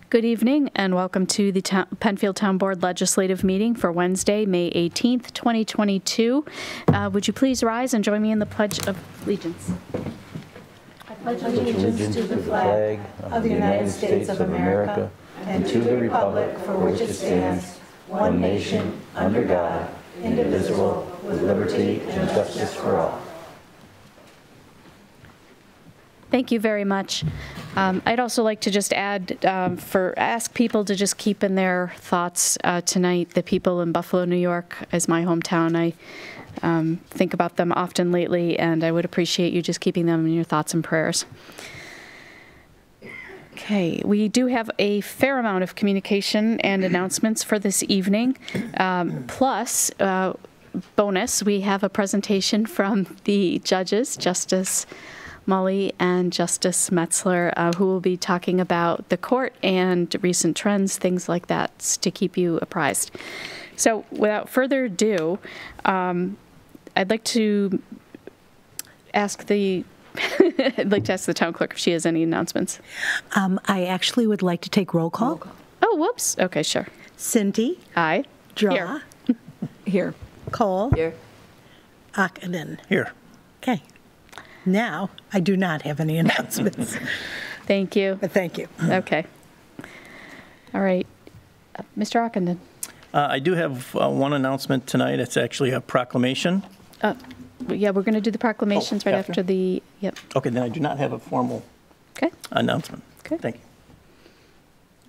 Good evening and welcome to the Penfield Town Board Legislative Meeting for Wednesday, May 18th, 2022. Would you please rise and join me in the Pledge of Allegiance? I pledge allegiance to the flag of the United States of America and to the republic for which it stands, one nation, under God, indivisible, with liberty and justice for all. Thank you very much. I'd also like to just add, ask people to just keep in their thoughts tonight, the people in Buffalo, New York, as my hometown. I think about them often lately, and I would appreciate you just keeping them in your thoughts and prayers. Okay, we do have a fair amount of communication and announcements for this evening. Plus, bonus, we have a presentation from the judges, Justice Mulley and Justice Metzler, who will be talking about the court and recent trends, things like that, to keep you apprised. So without further ado, I'd like to ask the town clerk if she has any announcements. I actually would like to take roll call. Oh, whoops. Okay, sure. Cinti. Aye. Drawe. Here. Kohl. Here. Ockenden. Here. Okay. Now, I do not have any announcements. Thank you. But thank you. Okay. All right. Mr. Ockenden. I do have one announcement tonight. It's actually a proclamation. Yeah, we're going to do the proclamations right after the, yep. Okay, then I do not have a formal announcement. Okay. Thank you.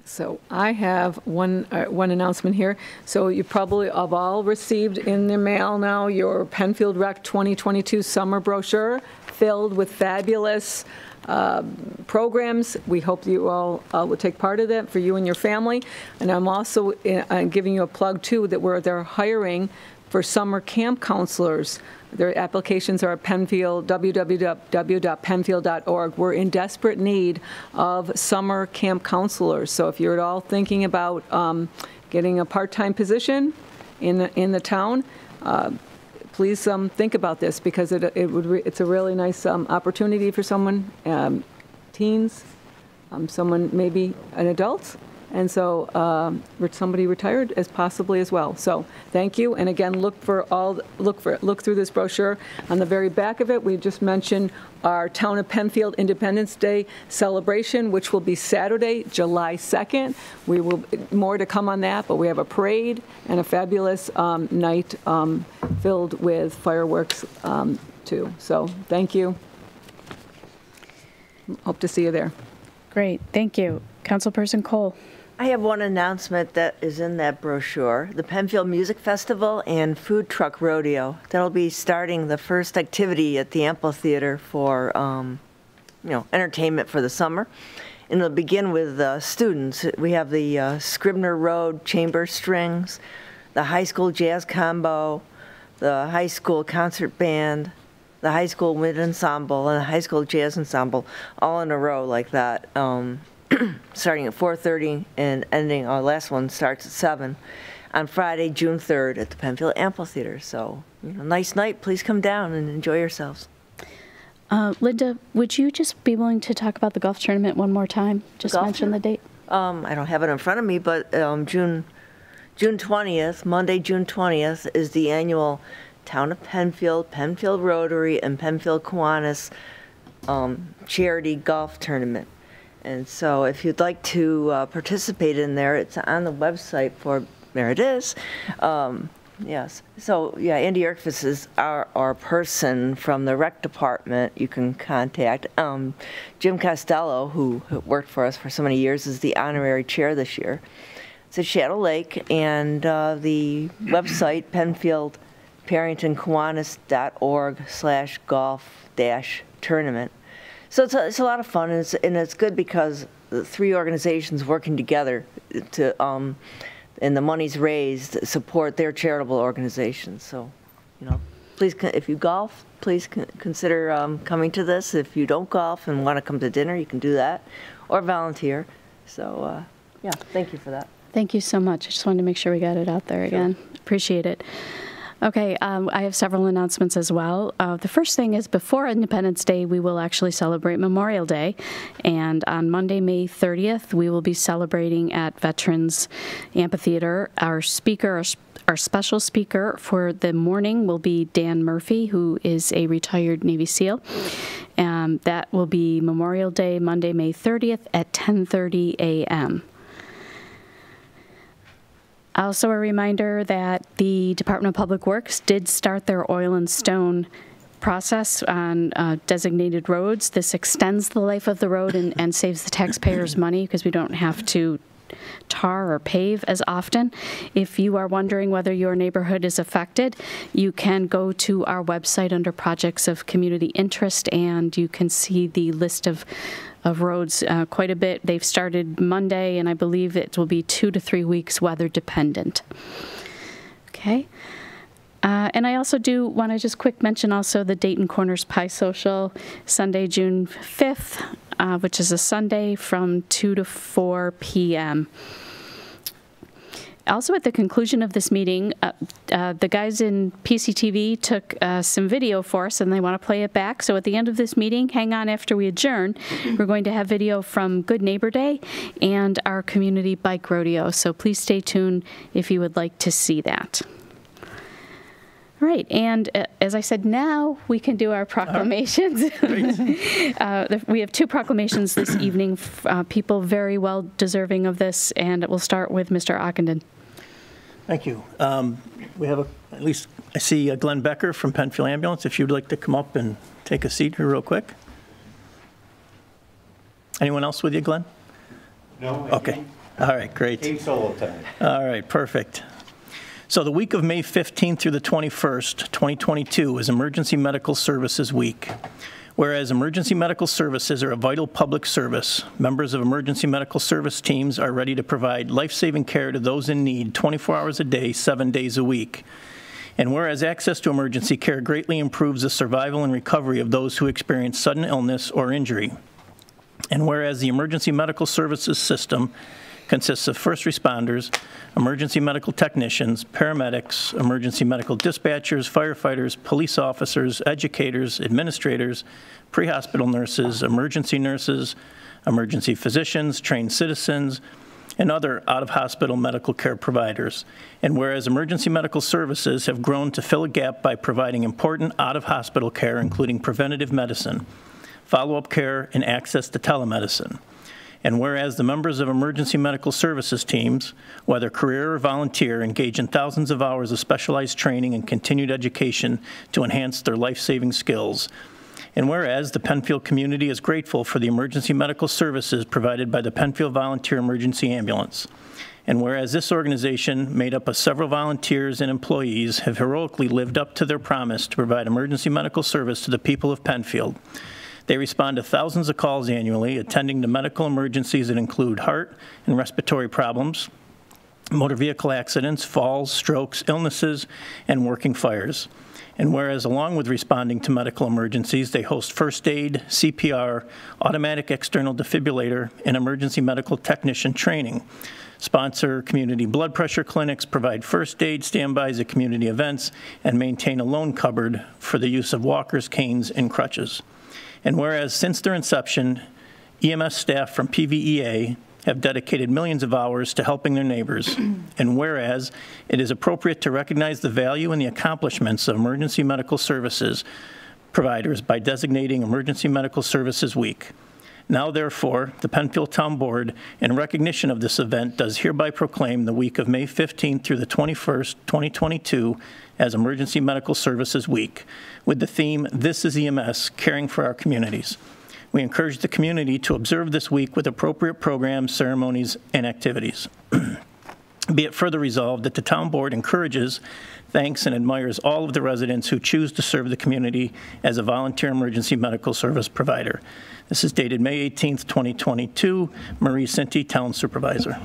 So I have one announcement here. So you probably have all received in the mail now your Penfield Rec 2022 summer brochure filled with fabulous programs. We hope you all will take part of that for you and your family. And I'm also giving you a plug too that they're hiring for summer camp counselors. Their applications are at Penfield, www.penfield.org. We're in desperate need of summer camp counselors. So if you're at all thinking about getting a part-time position in the town, please think about this, because it's a really nice opportunity for someone, teens, someone maybe an adult, and so somebody retired as possibly as well. So thank you, and again, look through this brochure. On the very back of it, we just mentioned our Town of Penfield Independence Day celebration, which will be Saturday, July 2nd. We will more to come on that, but we have a parade and a fabulous night filled with fireworks too. So thank you. Hope to see you there. Great, thank you. Councilperson Kohl. I have one announcement that is in that brochure. The Penfield Music Festival and Food Truck Rodeo. That'll be starting the first activity at the amphitheater for, entertainment for the summer. And it'll begin with students. We have the Scribner Road Chamber Strings, the High School Jazz Combo, the High School Concert Band, the High School Wind Ensemble, and the High School Jazz Ensemble, all in a row like that. Starting at 4:30 and ending, our last one starts at 7 on Friday, June 3rd at the Penfield Amphitheater. So, nice night. Please come down and enjoy yourselves. Linda, would you just be willing to talk about the golf tournament one more time? Just mention the date. I don't have it in front of me, but June 20th, Monday, June 20th, is the annual Town of Penfield, Penfield Rotary, and Penfield Kiwanis charity golf tournament. And so if you'd like to participate in there, it's on the website there it is. Yes. So, yeah, Andy Erkfus is our person from the rec department you can contact. Jim Costello, who worked for us for so many years, is the honorary chair this year. It's at Shadow Lake, and the website, penfieldparentandkiwanis.org/golf-tournament. So it's a lot of fun, and it's good because the three organizations working together to and the monies raised support their charitable organizations. So, please, if you golf, please consider coming to this. If you don't golf and want to come to dinner, you can do that, or volunteer. So, yeah, thank you for that. Thank you so much. I just wanted to make sure we got it out there again. Appreciate it. Okay, I have several announcements as well. The first thing is before Independence Day, we will actually celebrate Memorial Day. And on Monday, May 30th, we will be celebrating at Veterans Amphitheater. Our special speaker for the morning will be Dan Murphy, who is a retired Navy SEAL. That will be Memorial Day, Monday, May 30th at 10:30 a.m. Also a reminder that the Department of Public Works did start their oil and stone process on designated roads. This extends the life of the road and saves the taxpayers money because we don't have to tar or pave as often. If you are wondering whether your neighborhood is affected, you can go to our website under projects of community interest and you can see the list of roads quite a bit. They've started Monday, and I believe it will be 2 to 3 weeks weather dependent. Okay. And I also do want to just quick mention also the Dayton Corners Pie Social, Sunday, June 5th, which is a Sunday from 2 to 4 p.m. Also, at the conclusion of this meeting, the guys in PCTV took some video for us, and they want to play it back. So at the end of this meeting, hang on after we adjourn, we're going to have video from Good Neighbor Day and our community bike rodeo. So please stay tuned if you would like to see that. All right, and as I said, now we can do our proclamations. We have 2 proclamations this evening, people very well deserving of this, and we'll start with Mr. Ockenden. Thank you. We have at least I see Glenn Becker from Penfield Ambulance. If you'd like to come up and take a seat here real quick. Anyone else with you, Glenn? No. Okay. All right, great. Team solo time. All right, perfect. So the week of May 15th through the 21st, 2022 is Emergency Medical Services Week. Whereas emergency medical services are a vital public service, members of emergency medical service teams are ready to provide life-saving care to those in need 24 hours a day, 7 days a week. And whereas access to emergency care greatly improves the survival and recovery of those who experience sudden illness or injury. And whereas the emergency medical services system consists of first responders, emergency medical technicians, paramedics, emergency medical dispatchers, firefighters, police officers, educators, administrators, pre-hospital nurses, emergency physicians, trained citizens, and other out-of-hospital medical care providers. And whereas emergency medical services have grown to fill a gap by providing important out-of-hospital care, including preventative medicine, follow-up care, and access to telemedicine. And whereas the members of emergency medical services teams, whether career or volunteer, engage in thousands of hours of specialized training and continued education to enhance their life-saving skills. And whereas the Penfield community is grateful for the emergency medical services provided by the Penfield Volunteer Emergency Ambulance. And whereas this organization, made up of several volunteers and employees, have heroically lived up to their promise to provide emergency medical service to the people of Penfield. They respond to thousands of calls annually, attending to medical emergencies that include heart and respiratory problems, motor vehicle accidents, falls, strokes, illnesses, and working fires. And whereas along with responding to medical emergencies, they host first aid, CPR, automatic external defibrillator, and emergency medical technician training, sponsor community blood pressure clinics, provide first aid standbys at community events, and maintain a loan cupboard for the use of walkers, canes, and crutches. And whereas since their inception, EMS staff from PVEA have dedicated millions of hours to helping their neighbors. And whereas it is appropriate to recognize the value and the accomplishments of emergency medical services providers by designating Emergency Medical Services Week. Now, therefore, the Penfield Town Board, in recognition of this event, does hereby proclaim the week of May 15th through the 21st, 2022, as Emergency Medical Services Week, with the theme, This is EMS, Caring for Our Communities. We encourage the community to observe this week with appropriate programs, ceremonies, and activities. Be it further resolved that the Town Board encourages, thanks, and admires all of the residents who choose to serve the community as a volunteer emergency medical service provider. This is dated May 18th, 2022. Marie Cinti, Town Supervisor.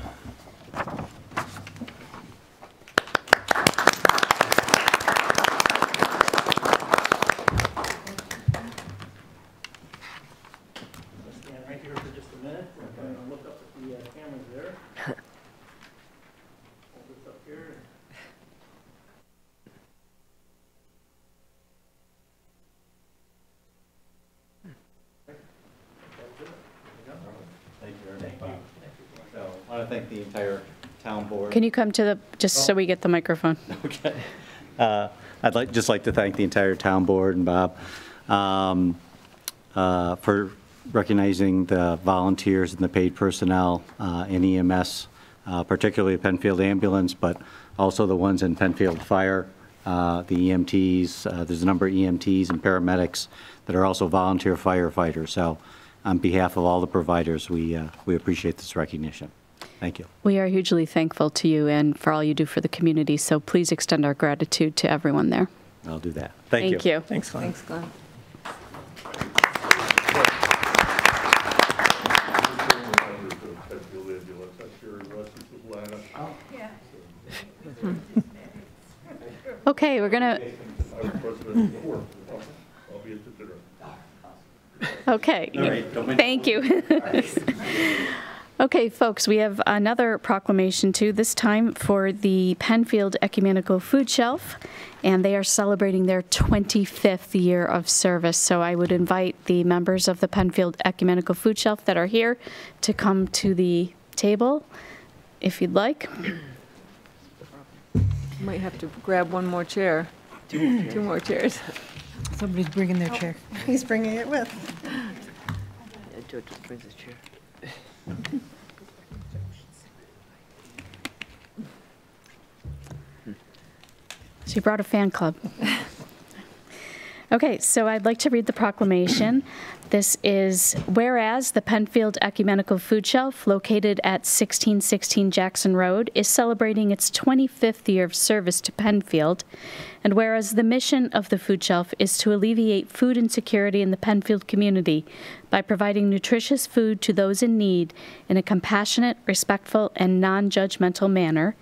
Stand right here for just a minute. We're going to look up at the cameras there. Hold this up here. want to thank the entire town board. Can you come to the, just so we get the microphone? Okay. I'd just like to thank the entire town board and Bob for recognizing the volunteers and the paid personnel in EMS, particularly Penfield Ambulance, but also the ones in Penfield Fire, the EMTs. There's a number of EMTs and paramedics that are also volunteer firefighters. So on behalf of all the providers, we appreciate this recognition. Thank you. We are hugely thankful to you and for all you do for the community, so please extend our gratitude to everyone there. I'll do that. Thank you. Thank you. Thanks, Glenn. Thanks, Glenn. Okay, we're gonna. Okay, thank you. Okay, folks, we have another proclamation too, this time for the Penfield Ecumenical Food Shelf, and they are celebrating their 25th year of service. So I would invite the members of the Penfield Ecumenical Food Shelf that are here to come to the table, if you'd like. Might have to grab one more chair. Two more chairs. Somebody's bringing their chair. He's bringing it with. Joe just brings his chair. She brought a fan club. Okay, so I'd like to read the proclamation. This is, whereas the Penfield Ecumenical Food Shelf, located at 1616 Jackson Road, is celebrating its 25th year of service to Penfield, and whereas the mission of the food shelf is to alleviate food insecurity in the Penfield community by providing nutritious food to those in need in a compassionate, respectful, and non-judgmental manner,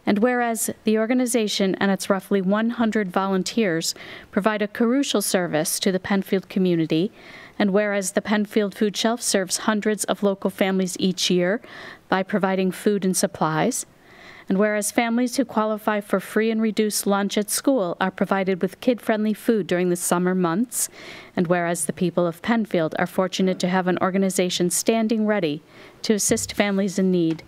and whereas the organization and its roughly 100 volunteers provide a crucial service to the Penfield community, and whereas the Penfield Food Shelf serves hundreds of local families each year by providing food and supplies, and whereas families who qualify for free and reduced lunch at school are provided with kid-friendly food during the summer months, and whereas the people of Penfield are fortunate to have an organization standing ready to assist families in need,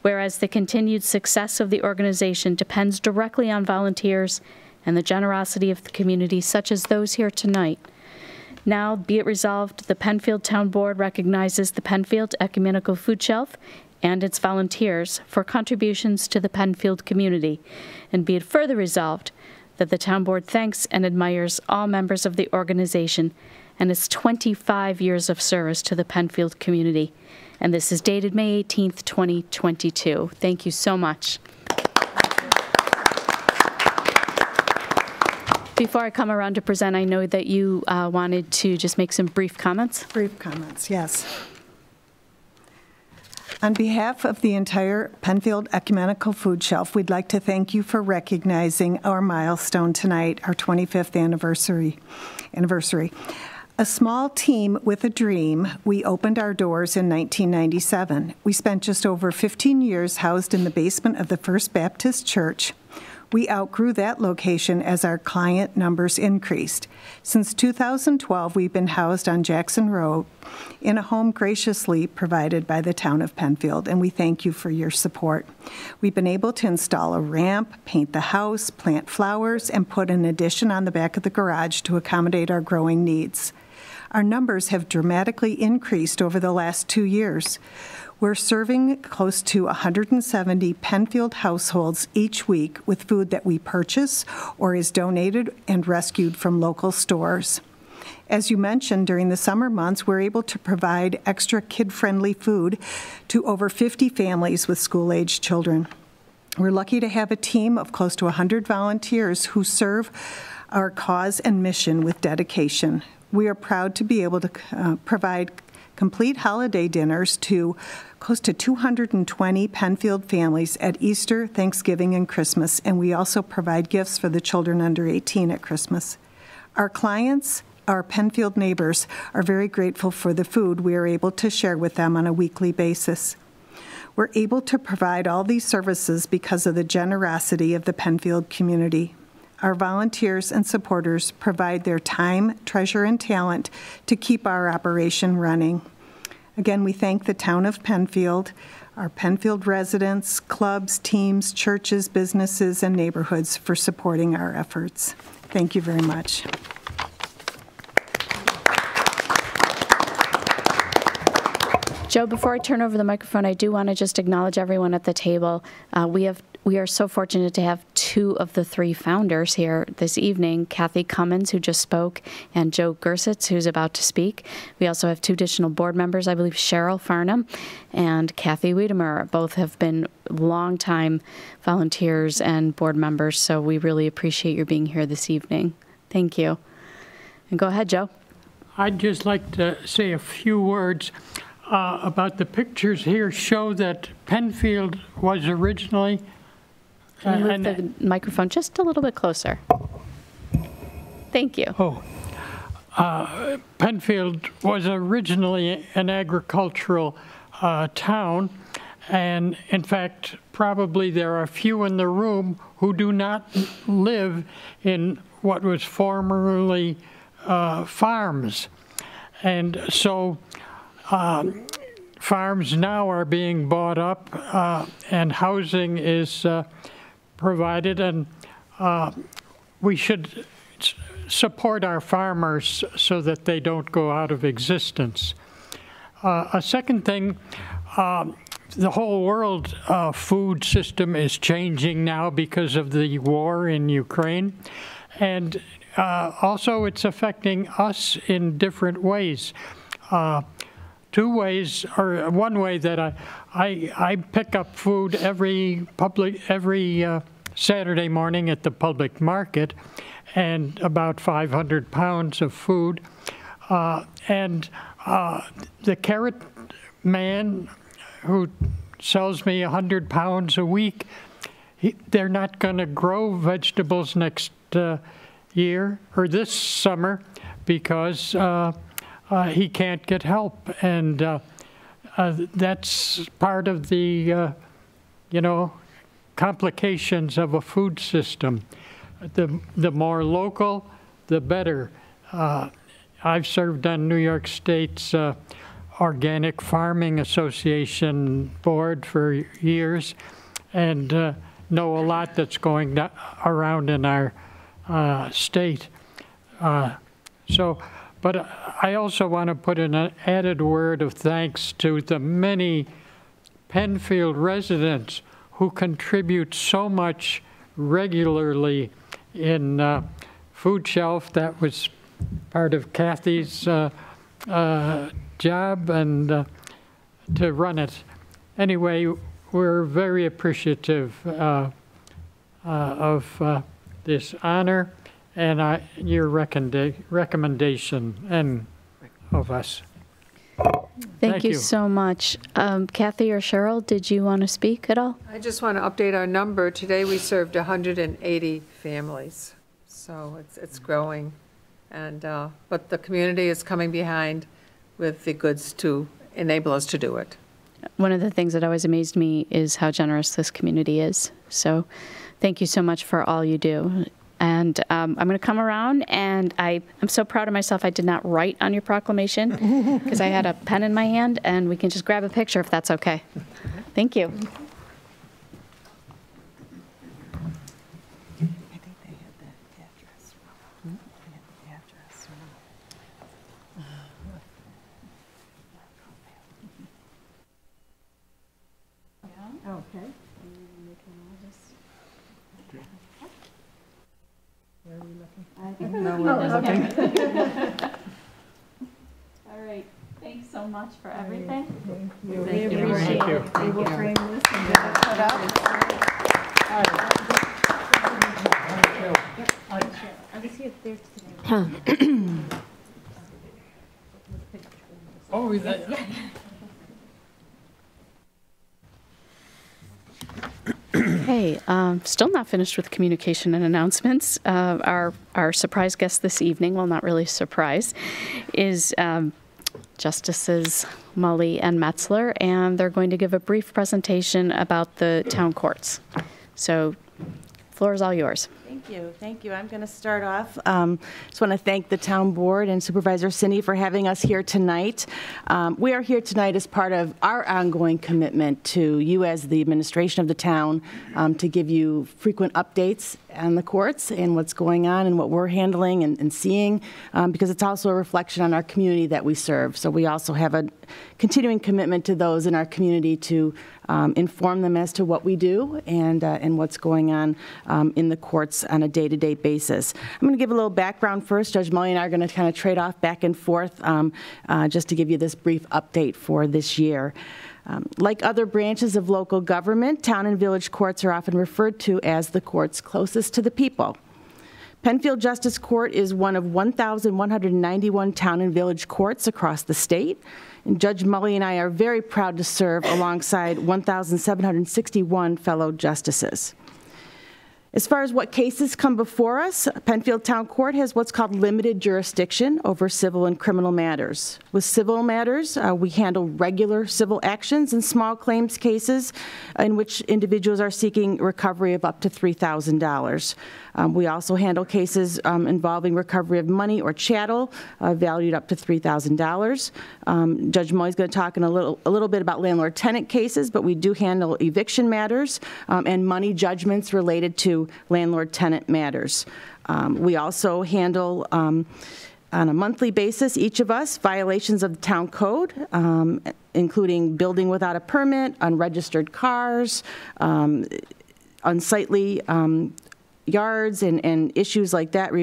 whereas the continued success of the organization depends directly on volunteers and the generosity of the community, such as those here tonight. Now, be it resolved, the Penfield Town Board recognizes the Penfield Ecumenical Food Shelf and its volunteers for contributions to the Penfield community, and be it further resolved that the Town Board thanks and admires all members of the organization and its 25 years of service to the Penfield community. And this is dated May 18th, 2022. Thank you so much. Before I come around to present, I know that you wanted to just make some brief comments. Brief comments, yes. On behalf of the entire Penfield Ecumenical Food Shelf, we'd like to thank you for recognizing our milestone tonight, our 25th anniversary. A small team with a dream, we opened our doors in 1997. We spent just over 15 years housed in the basement of the First Baptist Church. We outgrew that location as our client numbers increased. Since 2012, we've been housed on Jackson Road in a home graciously provided by the town of Penfield, and we thank you for your support. We've been able to install a ramp, paint the house, plant flowers, and put an addition on the back of the garage to accommodate our growing needs. Our numbers have dramatically increased over the last 2 years. We're serving close to 170 Penfield households each week with food that we purchase or is donated and rescued from local stores. As you mentioned, during the summer months, we're able to provide extra kid-friendly food to over 50 families with school-aged children. We're lucky to have a team of close to 100 volunteers who serve our cause and mission with dedication. We are proud to be able to provide complete holiday dinners to close to 220 Penfield families at Easter, Thanksgiving, and Christmas, and we also provide gifts for the children under 18 at Christmas. Our clients, our Penfield neighbors, are very grateful for the food we are able to share with them on a weekly basis. We're able to provide all these services because of the generosity of the Penfield community. Our volunteers and supporters provide their time, treasure, and talent to keep our operation running. Again, we thank the town of Penfield, our Penfield residents, clubs, teams, churches, businesses, and neighborhoods for supporting our efforts. Thank you very much. Joe, before I turn over the microphone, I do want to just acknowledge everyone at the table. We are so fortunate to have 2 of the 3 founders here this evening, Kathy Cummins, who just spoke, and Joe Gersitz, who's about to speak. We also have 2 additional board members, I believe Cheryl Farnham and Kathy Wiedemer. Both have been longtime volunteers and board members, so we really appreciate your being here this evening. Thank you. And go ahead, Joe. I'd just like to say a few words about the pictures here show that Penfield was originally... Can you move the microphone just a little bit closer? Thank you. Penfield was originally an agricultural town, and in fact, probably there are few in the room who do not live in what was formerly farms. And so farms now are being bought up and housing is provided, and we should support our farmers so that they don't go out of existence. A second thing, the whole world food system is changing now because of the war in Ukraine, and also it's affecting us in different ways. 2 ways, or one way that I pick up food every Saturday morning at the public market, and about 500 pounds of food. And the carrot man who sells me 100 pounds a week, they're not going to grow vegetables next year or this summer because he can't get help, and that's part of the, complications of a food system. The more local, the better. I've served on New York State's Organic Farming Association board for years, and know a lot that's going around in our state. But I also want to put in an added word of thanks to the many Penfield residents who contribute so much regularly in food shelf. That was part of Kathy's job, and to run it. Anyway, we're very appreciative of this honor and your recommendation and of us. Thank you so much. Kathy or Cheryl, did you want to speak at all? I just want to update our number. Today we served 180 families, so it's growing, and but the community is coming behind with the goods to enable us to do it. One of the things that always amazed me is how generous this community is. So thank you so much for all you do. And I'm going to come around, and I'm so proud of myself I did not write on your proclamation because I had a pen in my hand, and we can just grab a picture if that's okay. Thank you. I think they had the address. They had the address. Okay. Where are we looking? I think we're looking. All right. Thanks so much for everything. Thank you. Thank you. Appreciate it. We will frame this and get it put up. All right. I'll just see if there's today. Oh, is that? Okay, still not finished with communication and announcements. Our surprise guest this evening, well, not really surprise, is Justices Mulley and Metzler, and they're going to give a brief presentation about the town courts. So, floor is all yours. Thank you. I'm going to start off. Just want to thank the town board and Supervisor Cinti for having us here tonight. We are here tonight as part of our ongoing commitment to you as the administration of the town to give you frequent updates on the courts and what's going on and what we're handling and seeing, because it's also a reflection on our community that we serve. So we also have a continuing commitment to those in our community to inform them as to what we do and what's going on in the courts on a day-to-day basis. I'm going to give a little background first. Judge Mulley and I are going to kind of trade off back and forth just to give you this brief update for this year. Like other branches of local government, town and village courts are often referred to as the courts closest to the people. Penfield Justice Court is one of 1,191 town and village courts across the state. And Judge Mulley and I are very proud to serve alongside 1,761 fellow justices. As far as what cases come before us, Penfield Town Court has what's called limited jurisdiction over civil and criminal matters. With civil matters, we handle regular civil actions and small claims cases in which individuals are seeking recovery of up to $3,000. We also handle cases involving recovery of money or chattel valued up to $3,000. Judge Mulley's going to talk in a little bit about landlord-tenant cases, but we do handle eviction matters and money judgments related to landlord-tenant matters. We also handle on a monthly basis, each of us, violations of the town code, including building without a permit, unregistered cars, unsightly yards and issues like that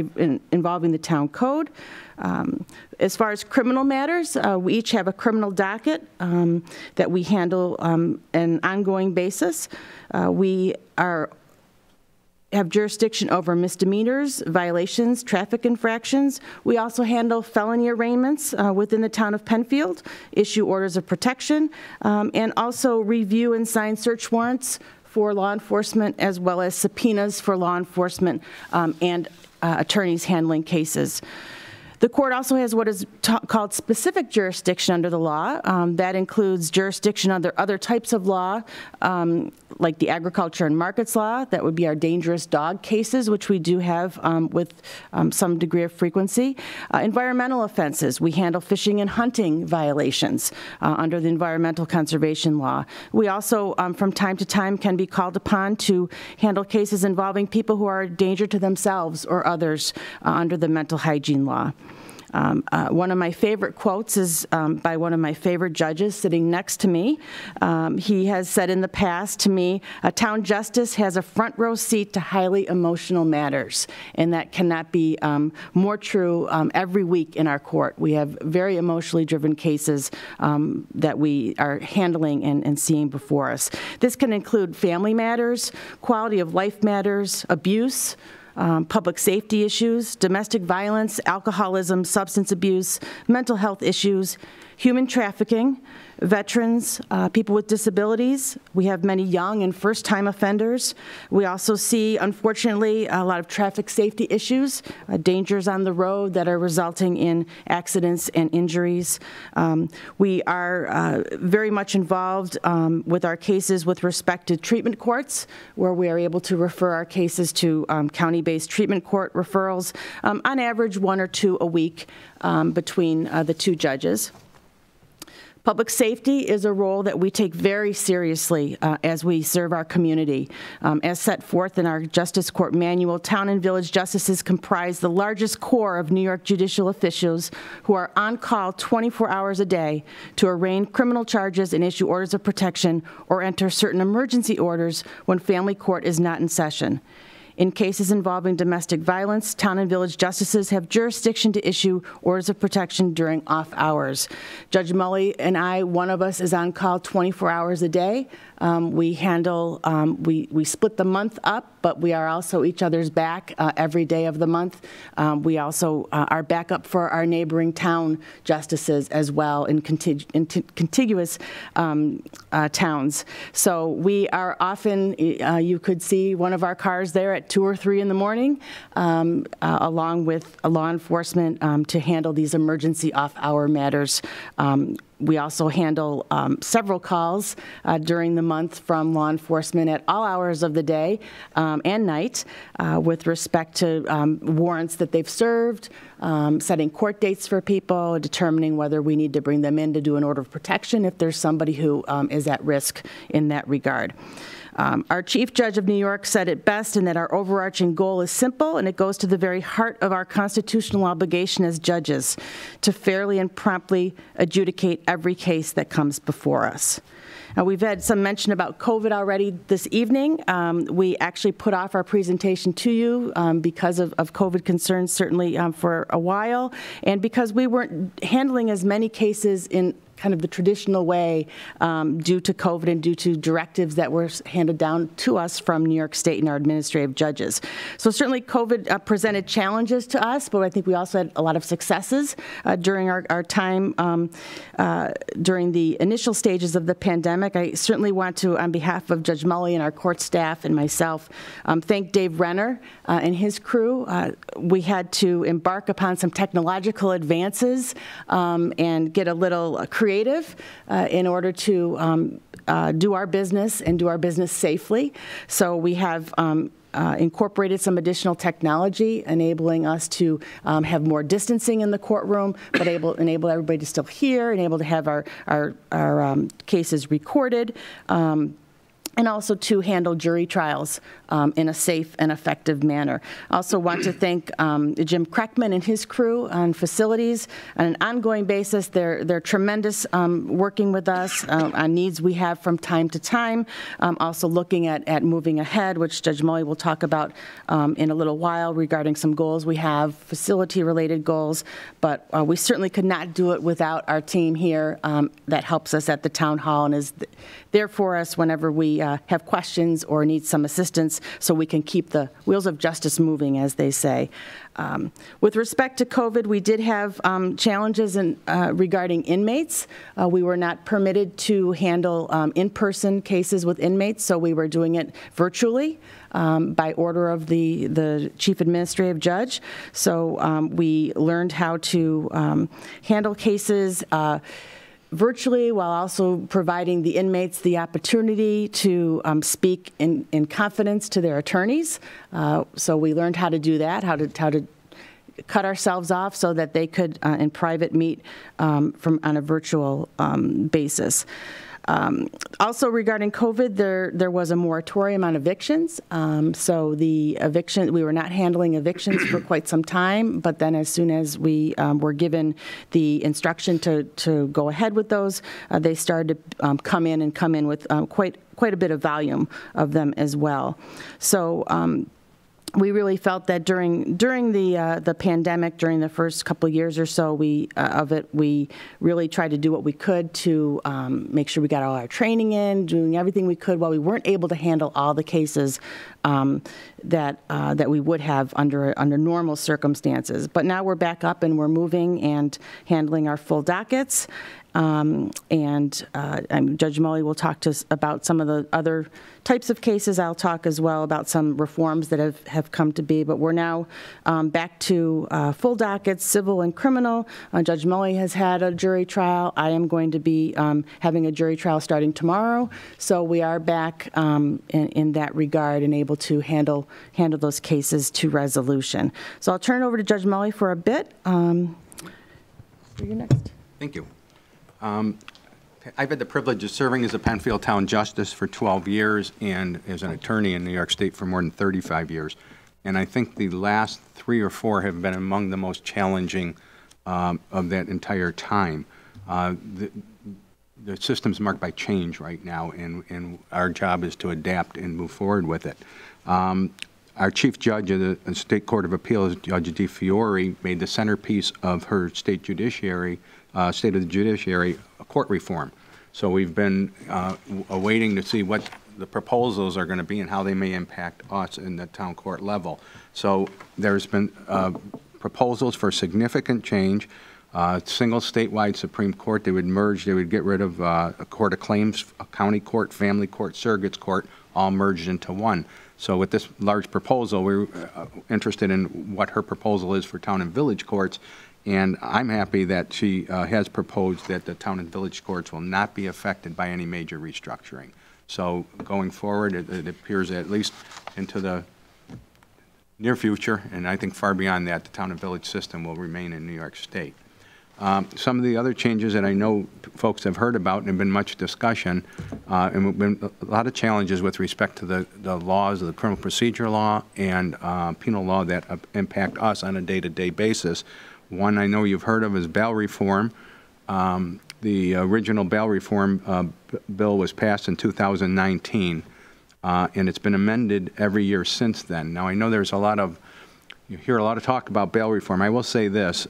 involving the town code. As far as criminal matters, we each have a criminal docket that we handle on an ongoing basis. We have jurisdiction over misdemeanors, violations, traffic infractions. We also handle felony arraignments within the town of Penfield, issue orders of protection, and also review and sign search warrants for law enforcement, as well as subpoenas for law enforcement and attorneys handling cases. The court also has what is called specific jurisdiction under the law. That includes jurisdiction under other types of law, like the agriculture and markets law. That would be our dangerous dog cases, which we do have with some degree of frequency. Environmental offenses. We handle fishing and hunting violations under the environmental conservation law. We also, from time to time, can be called upon to handle cases involving people who are a danger to themselves or others under the mental hygiene law. One of my favorite quotes is by one of my favorite judges sitting next to me. He has said in the past to me, "A town justice has a front row seat to highly emotional matters," and that cannot be more true every week in our court. We have very emotionally driven cases that we are handling and seeing before us. This can include family matters, quality of life matters, abuse, public safety issues, domestic violence, alcoholism, substance abuse, mental health issues, human trafficking, veterans, people with disabilities. We have many young and first-time offenders. We also see, unfortunately, a lot of traffic safety issues, dangers on the road that are resulting in accidents and injuries. We are very much involved with our cases with respect to treatment courts, where we are able to refer our cases to county-based treatment court referrals, on average 1 or 2 a week between the 2 judges. Public safety is a role that we take very seriously as we serve our community. As set forth in our Justice Court Manual, town and village justices comprise the largest core of New York judicial officials who are on call 24 hours a day to arraign criminal charges and issue orders of protection or enter certain emergency orders when family court is not in session. In cases involving domestic violence, town and village justices have jurisdiction to issue orders of protection during off hours. Judge Mulley and I, one of us is on call 24 hours a day. We handle, we split the month up, but we are also each other's back every day of the month. We also are backup for our neighboring town justices as well in contiguous towns. So we are often, you could see one of our cars there at 2 or 3 in the morning, along with law enforcement to handle these emergency off-hour matters. We also handle several calls during the month from law enforcement at all hours of the day and night with respect to warrants that they've served, setting court dates for people, determining whether we need to bring them in to do an order of protection if there's somebody who is at risk in that regard. Our Chief Judge of New York said it best in that our overarching goal is simple, and it goes to the very heart of our constitutional obligation as judges to fairly and promptly adjudicate every case that comes before us. We've had some mention about COVID already this evening. We actually put off our presentation to you because of COVID concerns, certainly for a while, and because we weren't handling as many cases in kind of the traditional way due to COVID and due to directives that were handed down to us from New York State and our administrative judges. So certainly COVID presented challenges to us, but I think we also had a lot of successes during our time during the initial stages of the pandemic. I certainly want to, on behalf of Judge Mulley and our court staff and myself, thank Dave Renner and his crew. We had to embark upon some technological advances and get a little creative in order to do our business and do our business safely. So we have incorporated some additional technology, enabling us to have more distancing in the courtroom, but enable everybody to still hear and able to have our cases recorded. And also to handle jury trials in a safe and effective manner. I also want to thank Jim Kreckman and his crew on facilities. On an ongoing basis, they're tremendous working with us on needs we have from time to time. Also looking at moving ahead, which Judge Mulley will talk about in a little while regarding some goals we have, facility-related goals. But we certainly could not do it without our team here that helps us at the town hall and is there for us whenever we have questions or need some assistance so we can keep the wheels of justice moving, as they say. With respect to COVID, we did have challenges regarding inmates. We were not permitted to handle in-person cases with inmates, so we were doing it virtually by order of the chief administrative judge. So we learned how to handle cases virtually, while also providing the inmates the opportunity to speak in confidence to their attorneys. So we learned how to do that, how to cut ourselves off so that they could in private meet on a virtual basis. Also regarding COVID, there was a moratorium on evictions. So the eviction, we were not handling evictions for quite some time, but then as soon as we were given the instruction to go ahead with those, they started to come in with quite a bit of volume of them as well. So we really felt that during the pandemic, during the first couple of years or so we really tried to do what we could to make sure we got all our training in, doing everything we could while we weren't able to handle all the cases that we would have under normal circumstances. But now we're back up and we're moving and handling our full dockets. Judge Mulley will talk to us about some of the other types of cases. I'll talk as well about some reforms that have come to be, but we're now back to full dockets, civil and criminal. Judge Mulley has had a jury trial. I am going to be having a jury trial starting tomorrow, so we are back in that regard and able to handle those cases to resolution. So I'll turn it over to Judge Mulley for a bit. You're next. Thank you. I've had the privilege of serving as a Penfield Town Justice for 12 years and as an attorney in New York State for more than 35 years. And I think the last 3 or 4 have been among the most challenging of that entire time. The system's marked by change right now, and our job is to adapt and move forward with it. Our Chief Judge of the State Court of Appeals, Judge DeFiore, made the centerpiece of her state judiciary, State of the Judiciary, court reform. So we've been awaiting to see what the proposals are going to be and how they may impact us in the town court level. So there's been proposals for significant change. Single statewide Supreme Court, they would merge, they would get rid of a court of claims, a county court, family court, surrogates court, all merged into one. So with this large proposal, we're interested in what her proposal is for town and village courts, and I'm happy that she has proposed that the town and village courts will not be affected by any major restructuring. So going forward, it appears at least into the near future, and I think far beyond that, the town and village system will remain in New York State. Some of the other changes that I know folks have heard about and have been much discussion, and been a lot of challenges with respect to the laws of the criminal procedure law and penal law that impact us on a day-to-day basis. One I know you've heard of is bail reform. The original bail reform bill was passed in 2019, and it's been amended every year since then. Now, I know there's you hear a lot of talk about bail reform. I will say this.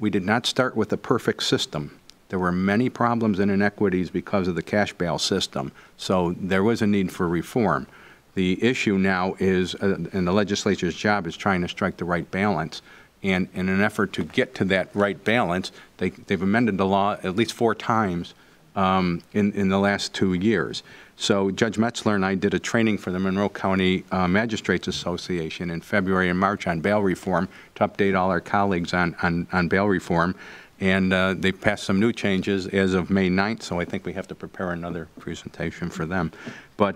We did not start with a perfect system. There were many problems and inequities because of the cash bail system, so there was a need for reform. The issue now is, and the legislature's job is trying to strike the right balance, and in an effort to get to that right balance, they've amended the law at least 4 times in the last 2 years. So Judge Metzler and I did a training for the Monroe County Magistrates Association in February and March on bail reform to update all our colleagues on bail reform. And they passed some new changes as of May 9th, so I think we have to prepare another presentation for them. But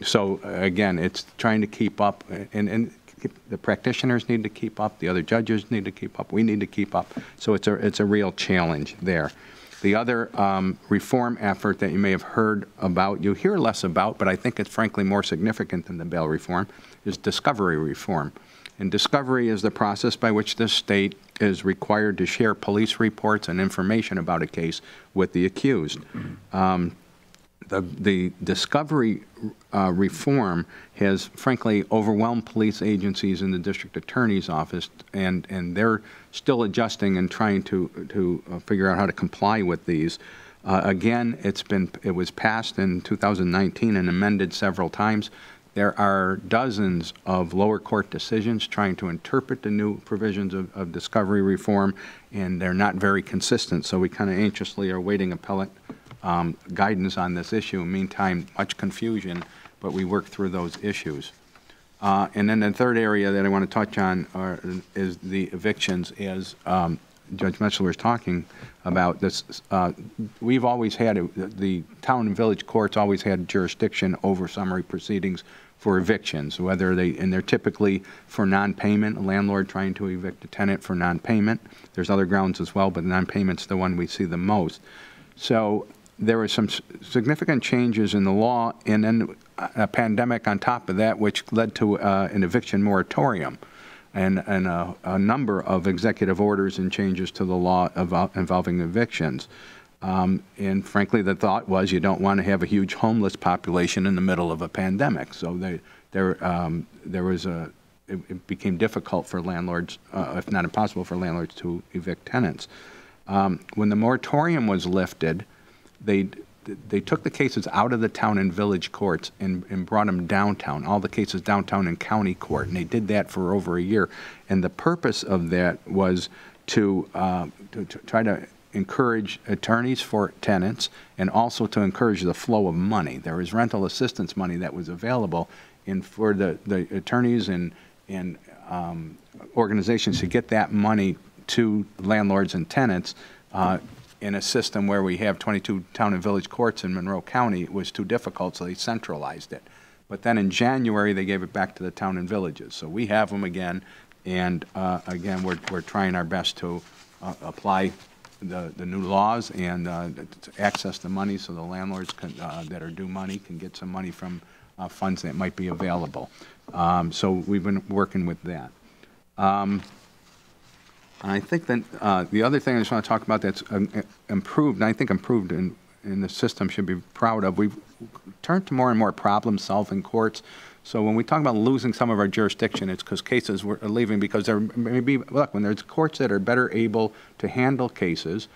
so again, it's trying to keep up, and the practitioners need to keep up, the other judges need to keep up, we need to keep up. So it's a real challenge there. The other reform effort that you may have heard about, you hear less about, but I think it's frankly more significant than the bail reform, is discovery reform. And discovery is the process by which the state is required to share police reports and information about a case with the accused. The discovery reform has frankly overwhelmed police agencies in the district attorney's office, and they're still adjusting and trying to figure out how to comply with these. Again, it was passed in 2019 and amended several times. There are dozens of lower court decisions trying to interpret the new provisions of discovery reform, and they're not very consistent, so we kind of anxiously are waiting appellate guidance on this issue. Meantime, much confusion, but we work through those issues. And then the third area that I want to touch on is the evictions, as Judge Metzler was talking about. This, we've always had, the town and village courts always had jurisdiction over summary proceedings for evictions, whether and they're typically for non-payment, a landlord trying to evict a tenant for non-payment. There's other grounds as well, but non-payment's the one we see the most. So there were some significant changes in the law, and then a pandemic on top of that, which led to an eviction moratorium and a number of executive orders and changes to the law involving evictions. And frankly, the thought was you don't want to have a huge homeless population in the middle of a pandemic. So it became difficult for landlords, if not impossible for landlords, to evict tenants. When the moratorium was lifted, they took the cases out of the town and village courts and brought them downtown, all the cases downtown in county court, and they did that for over a year. And the purpose of that was to try to encourage attorneys for tenants and also to encourage the flow of money. There was rental assistance money that was available, and for the attorneys and organizations to get that money to landlords and tenants in a system where we have 22 town and village courts in Monroe County, it was too difficult, so they centralized it. But then in January, they gave it back to the town and villages. So we have them again, and again, we're trying our best to apply the new laws and to access the money so the landlords can, that are due money can get some money from funds that might be available. So we've been working with that. And I think that the other thing I just want to talk about that's improved, and I think improved in the system should be proud of, we've turned to more and more problem-solving courts. So when we talk about losing some of our jurisdiction, it's because cases are leaving because there may be, look, when there's courts that are better able to handle cases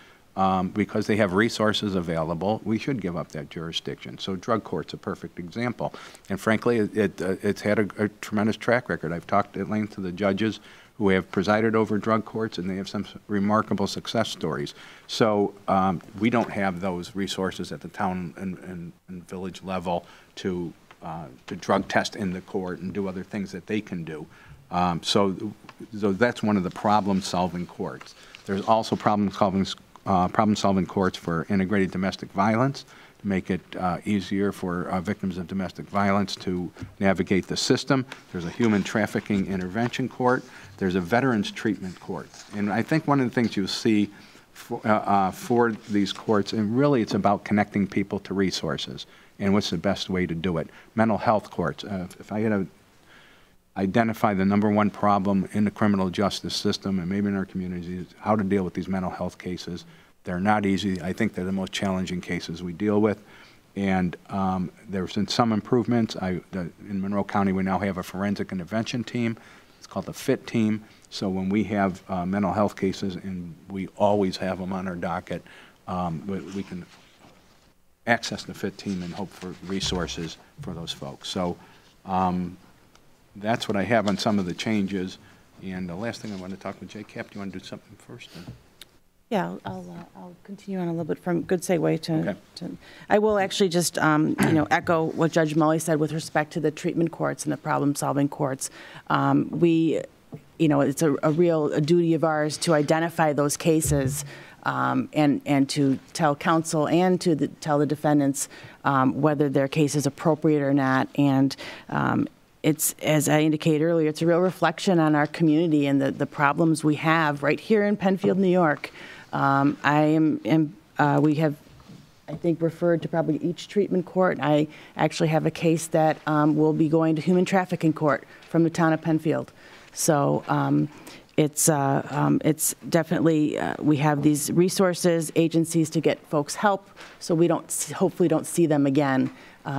because they have resources available, we should give up that jurisdiction. So drug court's a perfect example. And frankly, it's had a tremendous track record. I've talked at length to the judges who have presided over drug courts, and they have some remarkable success stories. So we don't have those resources at the town and village level to drug test in the court and do other things that they can do. So that's one of the problem-solving courts. There's also problem-solving courts for integrated domestic violence to make it easier for victims of domestic violence to navigate the system. There's a human trafficking intervention court. There's a veterans treatment court. And I think one of the things you'll see for these courts, and really it's about connecting people to resources and what's the best way to do it. Mental health courts. If I had to identify the #1 problem in the criminal justice system and maybe in our communities, how to deal with these mental health cases. They're not easy. I think they're the most challenging cases we deal with. And there's been some improvements. In Monroe County, we now have a forensic intervention team. It's called the FIT team. So when we have mental health cases, and we always have them on our docket, we can access the FIT team and hope for resources for those folks. So that's what I have on some of the changes. And the last thing I want to talk with JCAP, do you want to do something first? Yeah, I'll continue on a little bit from good segue to, okay. I will actually just echo what Judge Mulley said with respect to the treatment courts and the problem-solving courts. It's a real duty of ours to identify those cases and to tell counsel and to tell the defendants whether their case is appropriate or not. And it's, as I indicated earlier, it's a real reflection on our community and the problems we have right here in Penfield, New York. We have, I think, referred to probably each treatment court. I actually have a case that will be going to human trafficking court from the town of Penfield. So it's definitely, we have these resources, agencies to get folks help, so we hopefully don't see them again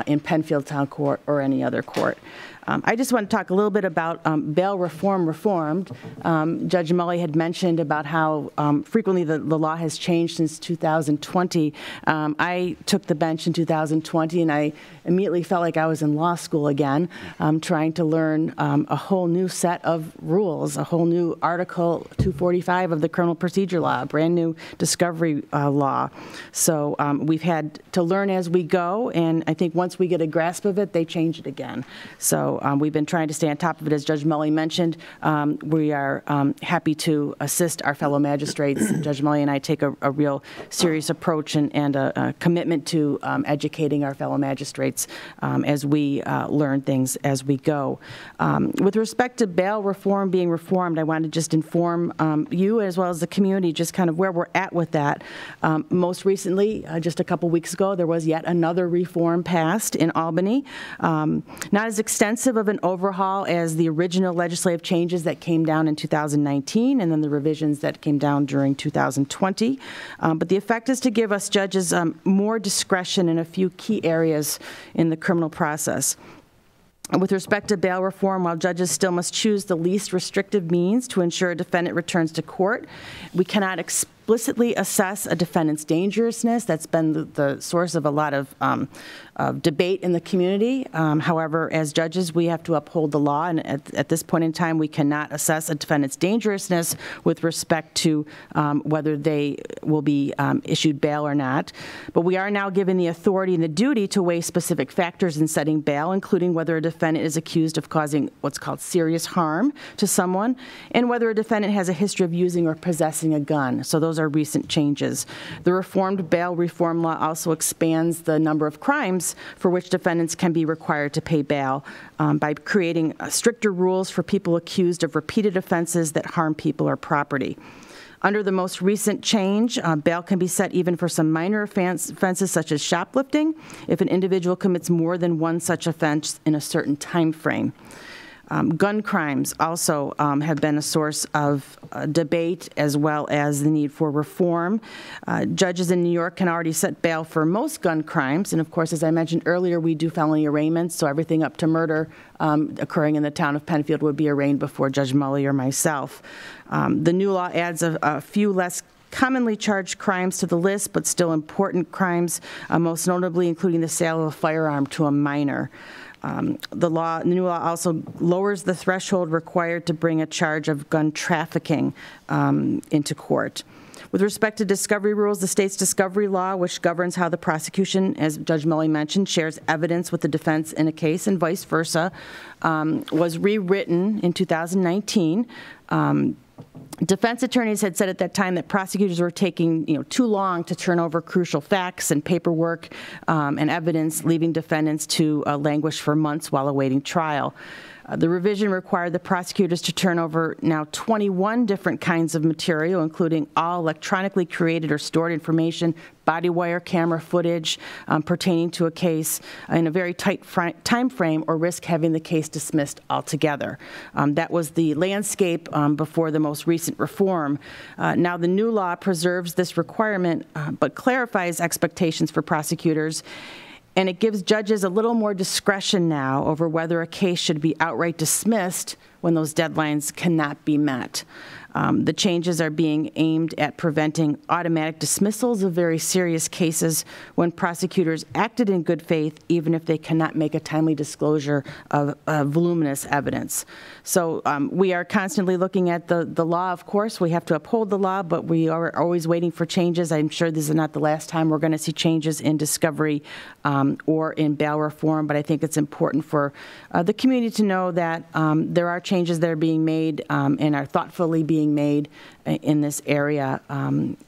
in Penfield Town Court or any other court. I just want to talk a little bit about bail reformed. Judge Mulley had mentioned about how frequently the law has changed since 2020. I took the bench in 2020, and I immediately felt like I was in law school again, trying to learn a whole new set of rules, a whole new Article 245 of the Criminal Procedure Law, a brand new discovery law. So we've had to learn as we go, and I think once we get a grasp of it, they change it again. So we've been trying to stay on top of it. As Judge Mulley mentioned, we are happy to assist our fellow magistrates. Judge Mulley and I take a real serious approach and a commitment to educating our fellow magistrates as we learn things as we go. With respect to bail reform being reformed, I want to just inform you as well as the community just kind of where we're at with that. Most recently, just a couple weeks ago, there was yet another reform passed in Albany. Not as extensive of an overhaul as the original legislative changes that came down in 2019 and then the revisions that came down during 2020. But the effect is to give us judges more discretion in a few key areas in the criminal process. With respect to bail reform, while judges still must choose the least restrictive means to ensure a defendant returns to court, we cannot explicitly assess a defendant's dangerousness. That's been the source of a lot of debate in the community. However, as judges, we have to uphold the law, and at this point in time, we cannot assess a defendant's dangerousness with respect to whether they will be issued bail or not. But we are now given the authority and the duty to weigh specific factors in setting bail, including whether a defendant is accused of causing what's called serious harm to someone, and whether a defendant has a history of using or possessing a gun. So those are recent changes. The reformed bail reform law also expands the number of crimes for which defendants can be required to pay bail by creating stricter rules for people accused of repeated offenses that harm people or property. Under the most recent change, bail can be set even for some minor offenses such as shoplifting if an individual commits more than one such offense in a certain time frame. Gun crimes also have been a source of debate as well as the need for reform. Judges in New York can already set bail for most gun crimes, and of course, as I mentioned earlier, we do felony arraignments, so everything up to murder occurring in the town of Penfield would be arraigned before Judge Mulley or myself. The new law adds a few less commonly charged crimes to the list, but still important crimes, most notably including the sale of a firearm to a minor. The new law also lowers the threshold required to bring a charge of gun trafficking into court. With respect to discovery rules, the state's discovery law, which governs how the prosecution, as Judge Mulley mentioned, shares evidence with the defense in a case and vice versa, was rewritten in 2019. Defense attorneys had said at that time that prosecutors were taking, too long to turn over crucial facts and paperwork and evidence, leaving defendants to languish for months while awaiting trial. The revision required the prosecutors to turn over now 21 different kinds of material, including all electronically created or stored information, body wire camera footage pertaining to a case in a very tight time frame, or risk having the case dismissed altogether. That was the landscape before the most recent reform. Now the new law preserves this requirement, but clarifies expectations for prosecutors. And it gives judges a little more discretion now over whether a case should be outright dismissed when those deadlines cannot be met. The changes are being aimed at preventing automatic dismissals of very serious cases when prosecutors acted in good faith, even if they cannot make a timely disclosure of voluminous evidence. So we are constantly looking at the law, of course. We have to uphold the law, but we are always waiting for changes. I'm sure this is not the last time we're going to see changes in discovery or in bail reform, but I think it's important for the community to know that there are changes that are being made and are thoughtfully being made in this area,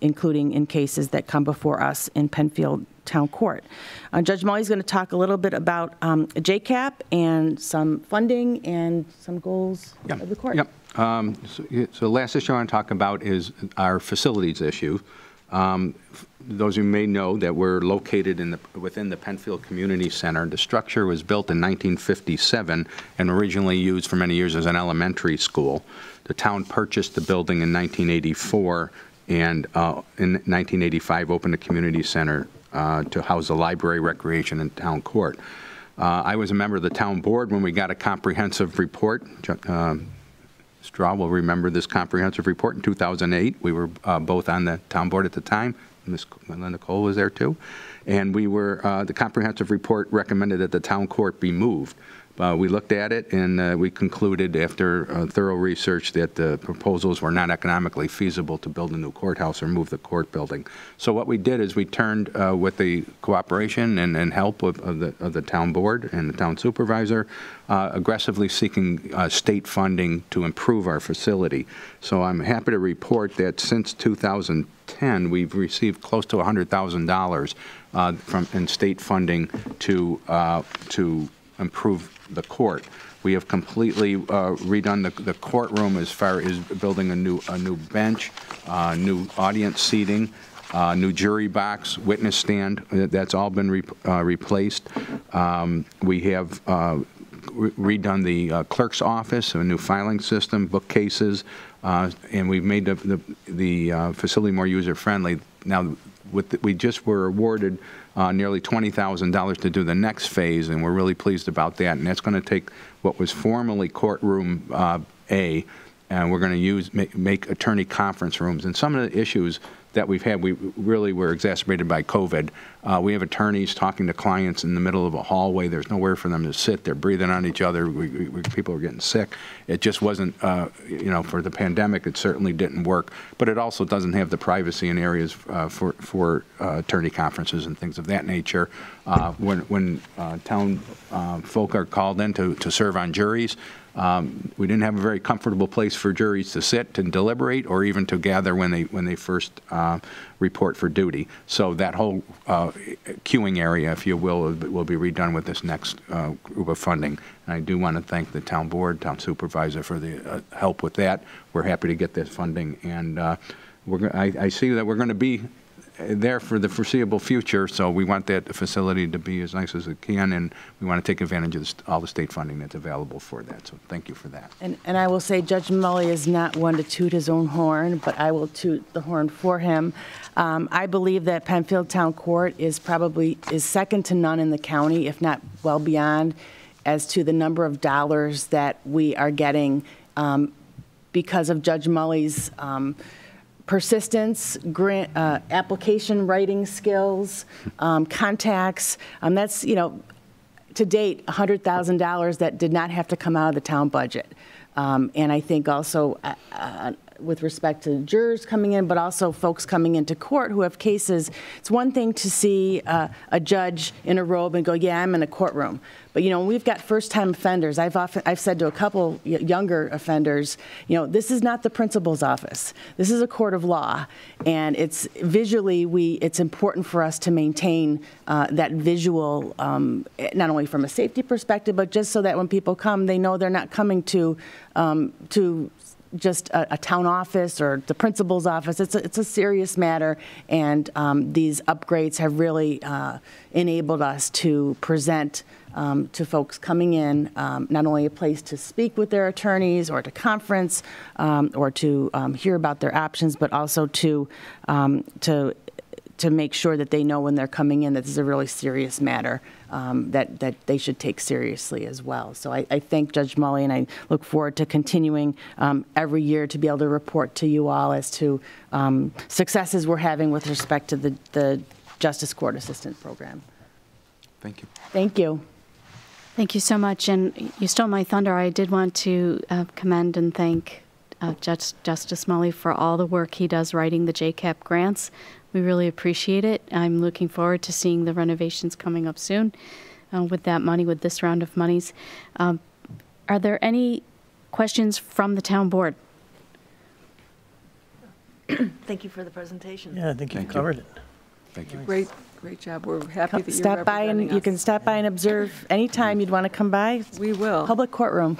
including in cases that come before us in Penfield Town Court. Judge Mulley is going to talk a little bit about JCAP and some funding and some goals of the court. Yep. So the last issue I want to talk about is our facilities issue. Those who may know that we're located within the Penfield Community Center. The structure was built in 1957 and originally used for many years as an elementary school. The town purchased the building in 1984 and in 1985 opened a community center to house the library, recreation, and town court. I was a member of the town board when we got a comprehensive report. Drawe will remember this comprehensive report in 2008. We were both on the town board at the time. Ms. Linda Kohl was there too. And we were, the comprehensive report recommended that the town court be moved. We looked at it and we concluded after thorough research that the proposals were not economically feasible to build a new courthouse or move the court building. So what we did is we turned with the cooperation and help of the town board and the town supervisor, aggressively seeking state funding to improve our facility. So I'm happy to report that since 2010, we've received close to $100,000 in state funding to improve the court. We have completely redone the courtroom as far as building a new bench, new audience seating, new jury box, witness stand. That's all been replaced. We have redone the clerk's office, a new filing system, bookcases, and we've made the facility more user-friendly. Now, we just were awarded nearly $20,000 to do the next phase, and we're really pleased about that. And that's going to take what was formerly courtroom A, and we're going to make attorney conference rooms. And some of the issues that we've had, we really were exacerbated by COVID. We have attorneys talking to clients in the middle of a hallway. There's nowhere for them to sit. They're breathing on each other. People are getting sick. It just wasn't, for the pandemic, it certainly didn't work. But it also doesn't have the privacy in areas for attorney conferences and things of that nature. When town folk are called in to serve on juries, we didn't have a very comfortable place for juries to sit and deliberate, or even to gather when they first report for duty. So that whole queuing area, if you will be redone with this next group of funding. And I do want to thank the town board, town supervisor for the help with that. We're happy to get this funding, and I see that we're going to be there for the foreseeable future, so we want that facility to be as nice as it can, and we want to take advantage of all the state funding that's available for that. So thank you for that. And I will say Judge Mulley is not one to toot his own horn, but I will toot the horn for him. I believe that Penfield Town Court is second to none in the county, if not well beyond, as to the number of dollars that we are getting because of Judge Mulley's persistence, grant, application writing skills, contacts. That's, to date, $100,000 that did not have to come out of the town budget. And I think also with respect to jurors coming in, but also folks coming into court who have cases. It's one thing to see a judge in a robe and go, yeah, I'm in a courtroom. But, you know, we've got first-time offenders. I've said to a couple younger offenders, you know, this is not the principal's office. This is a court of law. And it's visually, it's important for us to maintain that visual, not only from a safety perspective, but just so that when people come, they know they're not coming to just a town office or the principal's office. It's a serious matter, and these upgrades have really enabled us to present to folks coming in not only a place to speak with their attorneys or to conference or to hear about their options, but also to make sure that they know when they're coming in that this is a really serious matter that they should take seriously as well. So I thank Judge Mulley, and I look forward to continuing every year to be able to report to you all as to successes we're having with respect to the Justice Court Assistant Program. Thank you. Thank you. Thank you so much. And you stole my thunder. I did want to commend and thank Justice Mulley for all the work he does writing the JCAP grants. We really appreciate it. I'm looking forward to seeing the renovations coming up soon with that money, with this round of monies. Are there any questions from the town board? Thank you for the presentation. Yeah, I think you've covered it. Thank you. Great job. We're happy that you're Stop by, and you can stop by and observe anytime you'd want to come by. We will. Public courtroom.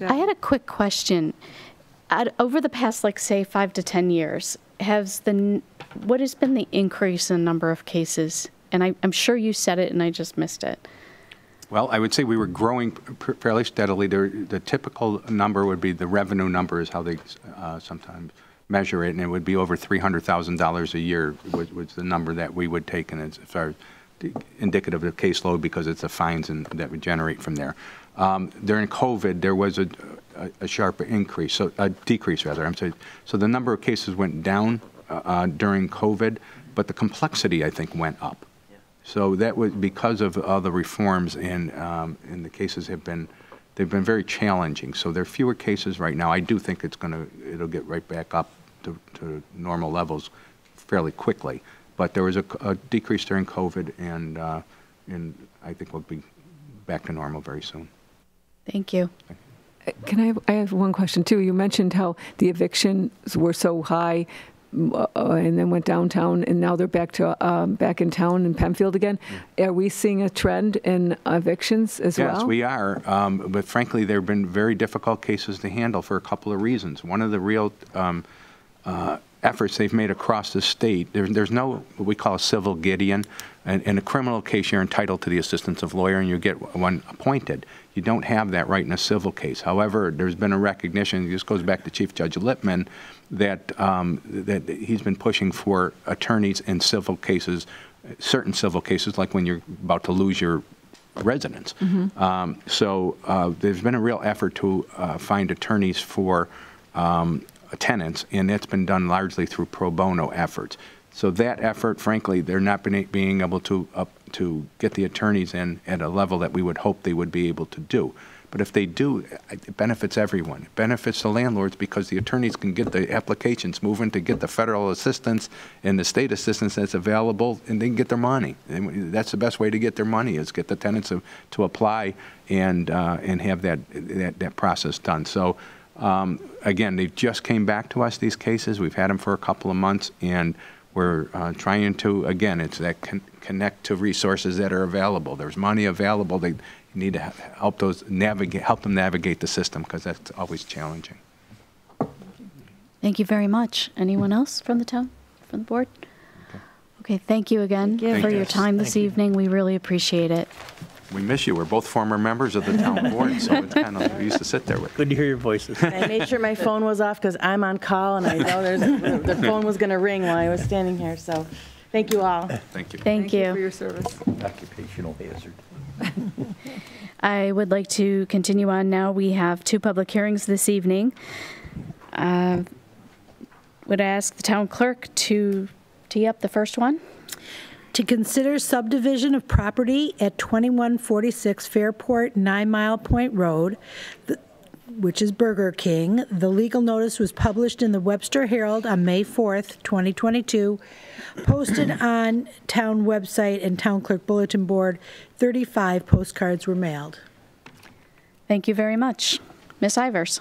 I had a quick question. Over the past, like, say, 5 to 10 years, what has been the increase in number of cases? And I'm sure you said it, and I just missed it. Well, I would say we were growing fairly steadily. The typical number would be the revenue number is how they sometimes measure it, and it would be over $300,000 a year was the number that we would take, and as far as indicative of caseload because it's the fines that would generate from there. During COVID, there was a sharp increase, so a decrease rather. I'm sorry. So the number of cases went down during COVID, but the complexity I think went up. Yeah. So that was because of all the reforms, and the cases they've been very challenging. So there are fewer cases right now. I do think it'll get right back up to normal levels fairly quickly. But there was a decrease during COVID, and I think we'll be back to normal very soon. Thank you. I have one question too. You mentioned how the evictions were so high and then went downtown, and now they're back in town in Penfield again. Are we seeing a trend in evictions as well? Yes, we are. But frankly, there have been very difficult cases to handle for a couple of reasons. One of the real efforts they've made across the state, there's no what we call a civil Gideon. In a criminal case, you're entitled to the assistance of a lawyer, and you get one appointed. You don't have that right in a civil case. However, there's been a recognition, this goes back to Chief Judge Lippman, that he's been pushing for attorneys in civil cases, certain civil cases, like when you're about to lose your residence. Mm-hmm. So there's been a real effort to find attorneys for tenants, and it's been done largely through pro bono efforts. So that effort, frankly, they're not being able to get the attorneys in at a level that we would hope they would be able to do. But if they do, it benefits everyone. It benefits the landlords because the attorneys can get the applications moving to get the federal assistance and the state assistance that's available, and they can get their money. And that's the best way to get their money, is get the tenants to apply and have that process done. So again, they just came back to us, these cases. We've had them for a couple of months, and we're trying to, again, it's that connect to resources that are available. There's money available. They need to help them navigate the system, because that's always challenging. Thank you very much. Anyone else from the town, from the board? Okay, thank you again for your time this evening. We really appreciate it. We miss you. We're both former members of the town board, so it's kind of, we used to sit there with you. Good to hear your voices. I made sure my phone was off because I'm on call, and I know the phone was going to ring while I was standing here. So thank you all. Thank you. Thank you for your service. Occupational hazard. I would like to continue on now. We have 2 public hearings this evening. Would I ask the town clerk to tee up the first one? To consider subdivision of property at 2146 Fairport 9 Mile Point Road. which is Burger King. The legal notice was published in the Webster Herald on May 4th, 2022, posted on town website and town clerk bulletin board. 35 postcards were mailed. Thank you very much. Ms. Ivers.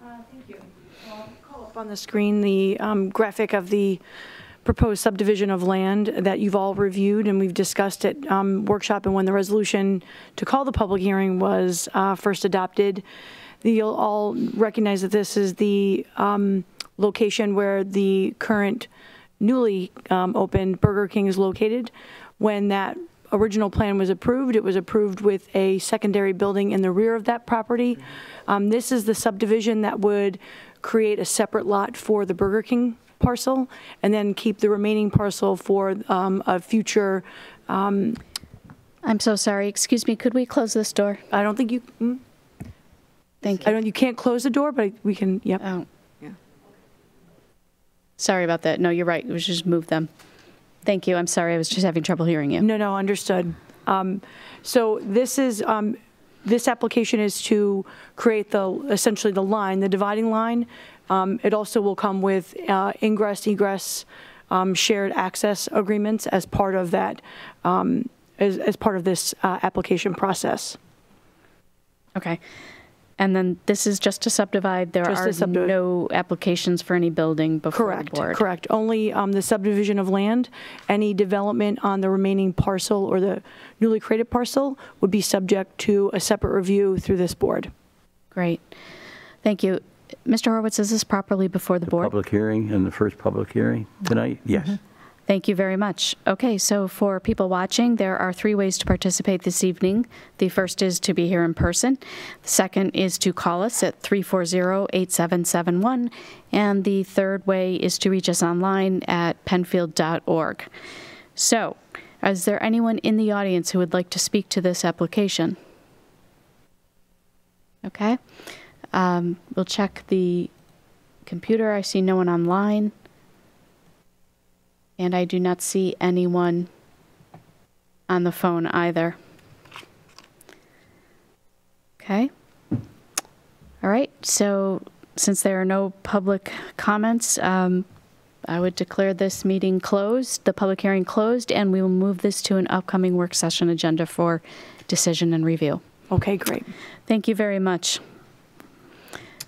Thank you. I'll call up on the screen the graphic of the proposed subdivision of land that you've all reviewed and we've discussed at workshop, and when the resolution to call the public hearing was first adopted. You'll all recognize that this is the location where the current newly opened Burger King is located. When that original plan was approved, it was approved with a secondary building in the rear of that property. This is the subdivision that would create a separate lot for the Burger King parcel, and then keep the remaining parcel for a future. I'm so sorry. Excuse me. Could we close this door? I don't think you. Thank you. You can't close the door, but we can. Yep. Oh. Yeah. Sorry about that. No, you're right. We should just move them. Thank you. I'm sorry. I was just having trouble hearing you. No, understood. So this is. This application is to create essentially the line, the dividing line. It also will come with ingress, egress, shared access agreements as part of that, as part of this application process. Okay. And then this is just to subdivide. There are no applications for any building before the board. Correct. Only the subdivision of land. Any development on the remaining parcel or the newly created parcel would be subject to a separate review through this board. Great. Thank you. Mr. Horowitz, is this properly before the board? Public hearing and the first public hearing tonight? Yes. Mm-hmm. Thank you very much. Okay, so for people watching, there are 3 ways to participate this evening. The first is to be here in person. The second is to call us at 340-8771. And the third way is to reach us online at penfield.org. So, is there anyone in the audience who would like to speak to this application? Okay. We'll check the computer. I see no one online. And I do not see anyone on the phone either. Okay. All right. So since there are no public comments, I would declare this meeting closed, the public hearing closed, and we will move this to an upcoming work session agenda for decision and review. Okay, great. Thank you very much.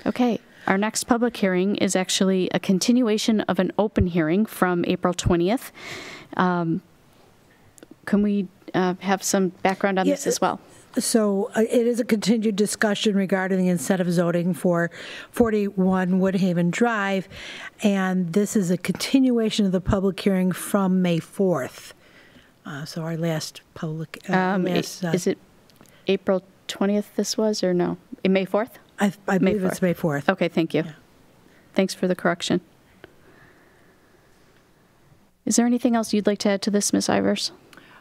Okay. Our next public hearing is actually a continuation of an open hearing from April 20th. Can we have some background on this as well? So it is a continued discussion regarding the incentive zoning for 41 Woodhaven Drive, and this is a continuation of the public hearing from May 4th. So our last public... is it April 20th this was, or no? May 4th? I believe it's May 4th. Okay, thank you. Yeah. Thanks for the correction. Is there anything else you'd like to add to this, Ms. Ivers?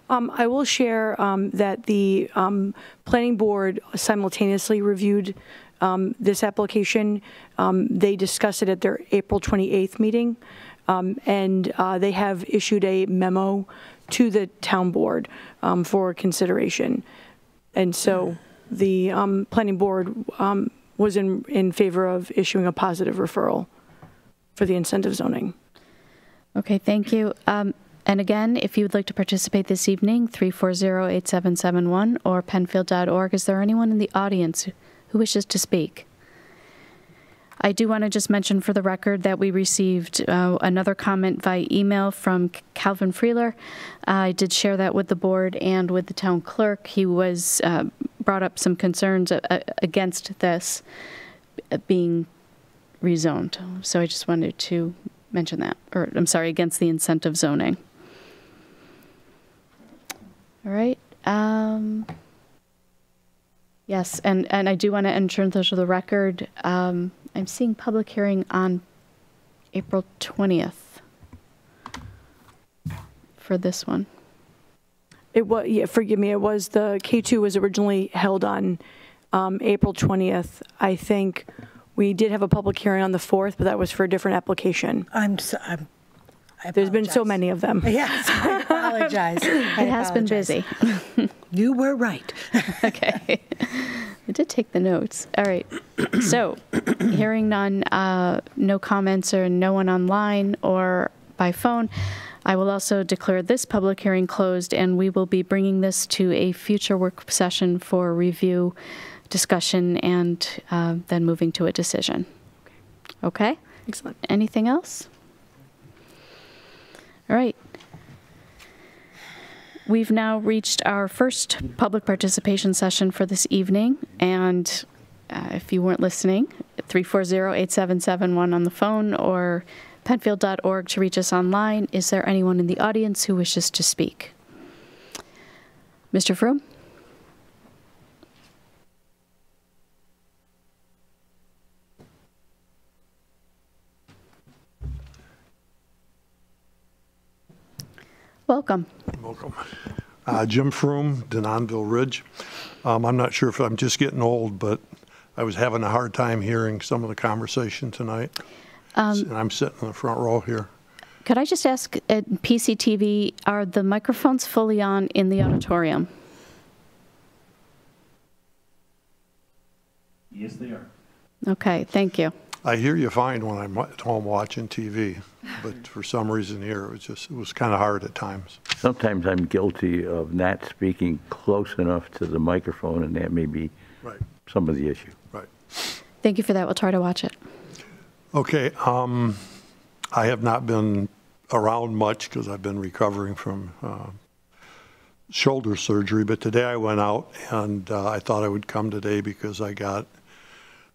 I will share that the planning board simultaneously reviewed this application. They discussed it at their April 28th meeting, and they have issued a memo to the town board for consideration. And so the planning board was in favor of issuing a positive referral for the incentive zoning. Okay, thank you. And again, if you would like to participate this evening, 340-8771 or penfield.org. Is there anyone in the audience who wishes to speak? I do want to just mention for the record that we received another comment via email from Calvin Freeler. I did share that with the board and with the town clerk. He was brought up some concerns against this being rezoned. So I just wanted to mention that, or I'm sorry, against the incentive zoning. All right. Yes, and I do want to enter into the record. I'm seeing public hearing on April 20th for this one. It was, yeah, forgive me, it was the K2 was originally held on April 20th. I think we did have a public hearing on the 4th, but that was for a different application. There's been so many of them. Yes, I apologize. It has been busy. You were right. Okay. I did take the notes. All right. So, hearing none, no comments or no one online or by phone, I will also declare this public hearing closed, and we will be bringing this to a future work session for review, discussion, and then moving to a decision. Okay? Excellent. Anything else? All right. We've now reached our first public participation session for this evening, and if you weren't listening, 340-8771 on the phone or penfield.org to reach us online. Is there anyone in the audience who wishes to speak? Mr. Froome? Welcome. Welcome. Jim Froome, Denonville Ridge. I'm not sure if I'm just getting old, but I was having a hard time hearing some of the conversation tonight. And I'm sitting in the front row here. Could I just ask, at PCTV, are the microphones fully on in the auditorium? Yes, they are. Okay, thank you. I hear you fine when I'm at home watching TV, but for some reason here, it was kind of hard at times. Sometimes I'm guilty of not speaking close enough to the microphone, and that may be some of the issue. Right. Thank you for that. We'll try to watch it. Okay. I have not been around much because I've been recovering from shoulder surgery, but today I went out, and I thought I would come today because I got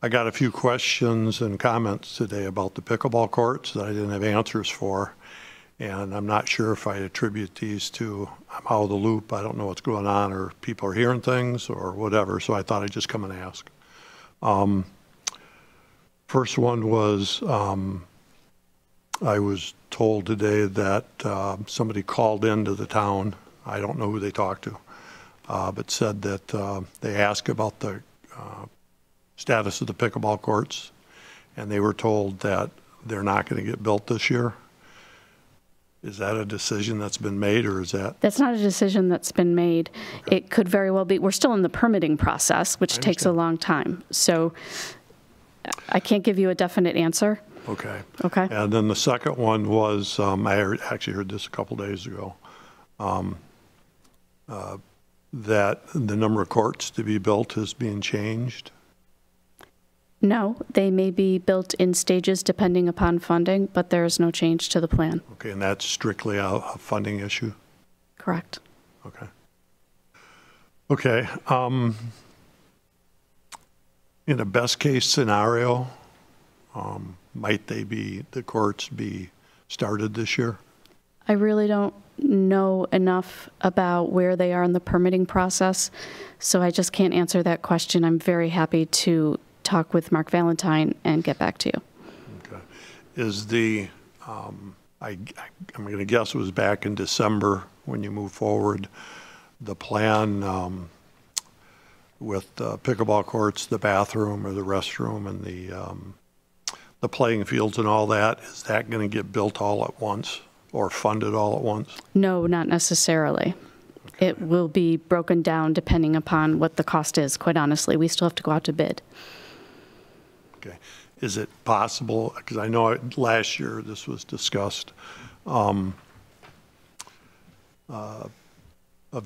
a few questions and comments today about the pickleball courts that I didn't have answers for, and I'm not sure if I attribute these to I'm out of the loop, I don't know what's going on, or people are hearing things or whatever, so I thought I'd just come and ask. First one was I was told today that somebody called into the town, I don't know who they talked to, but said that they asked about the status of the pickleball courts, and they were told that they're not going to get built this year. Is that a decision that's been made, or is that? That's not a decision that's been made. Okay. It could very well be. We're still in the permitting process, which takes a long time. So I can't give you a definite answer. Okay. Okay. And then the second one was, I actually heard this a couple days ago, that the number of courts to be built is being changed. No, they may be built in stages depending upon funding, but there is no change to the plan. Okay, and that's strictly a funding issue? Correct. Okay. Okay. In a best case scenario, might the courts be started this year? I really don't know enough about where they are in the permitting process, so I just can't answer that question. I'm very happy to talk with Mark Valentine and get back to you. Okay. Is the, I'm going to guess it was back in December when you move forward, the plan with the pickleball courts, the bathroom or the restroom and the playing fields and all that, is that going to get built all at once or funded all at once? No, not necessarily. Okay. It will be broken down depending upon what the cost is, quite honestly. We still have to go out to bid. Okay. Is it possible, because I know last year this was discussed, of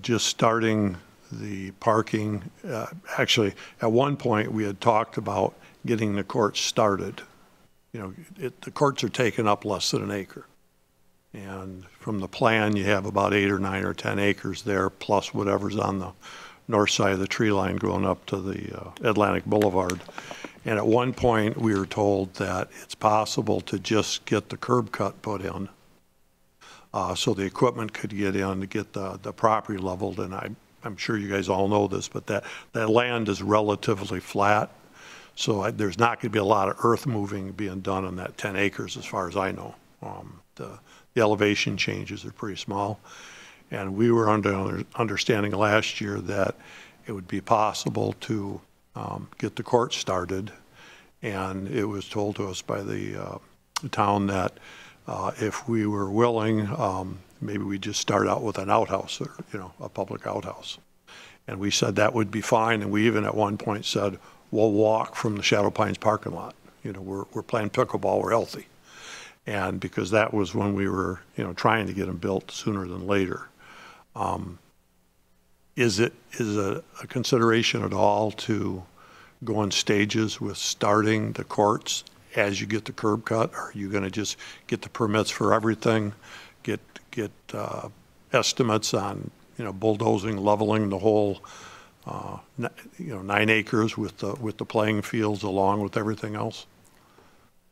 just starting the parking. Actually, at one point we had talked about getting the courts started. You know, the courts are taking up less than an acre. And from the plan, you have about 8 or 9 or 10 acres there, plus whatever's on the north side of the tree line going up to the Atlantic Boulevard. And at one point, we were told that it's possible to just get the curb cut put in so the equipment could get in to get the property leveled. And I'm sure you guys all know this, but that land is relatively flat. So there's not going to be a lot of earth moving being done on that 10 acres as far as I know. The elevation changes are pretty small. And we were under understanding last year that it would be possible to get the court started, and it was told to us by the town that if we were willing, maybe we just start out with an outhouse, or a public outhouse, And we said that would be fine, and we even at one point said, we'll walk from the Shadow Pines parking lot. You know, we're playing pickleball, we're healthy. And because that was when we were, you know, trying to get them built sooner than later. Is it a consideration at all to go in stages with starting the courts as you get the curb cut? Or are you going to just get the permits for everything, get estimates on, you know, bulldozing, leveling the whole, 9 acres with the playing fields along with everything else?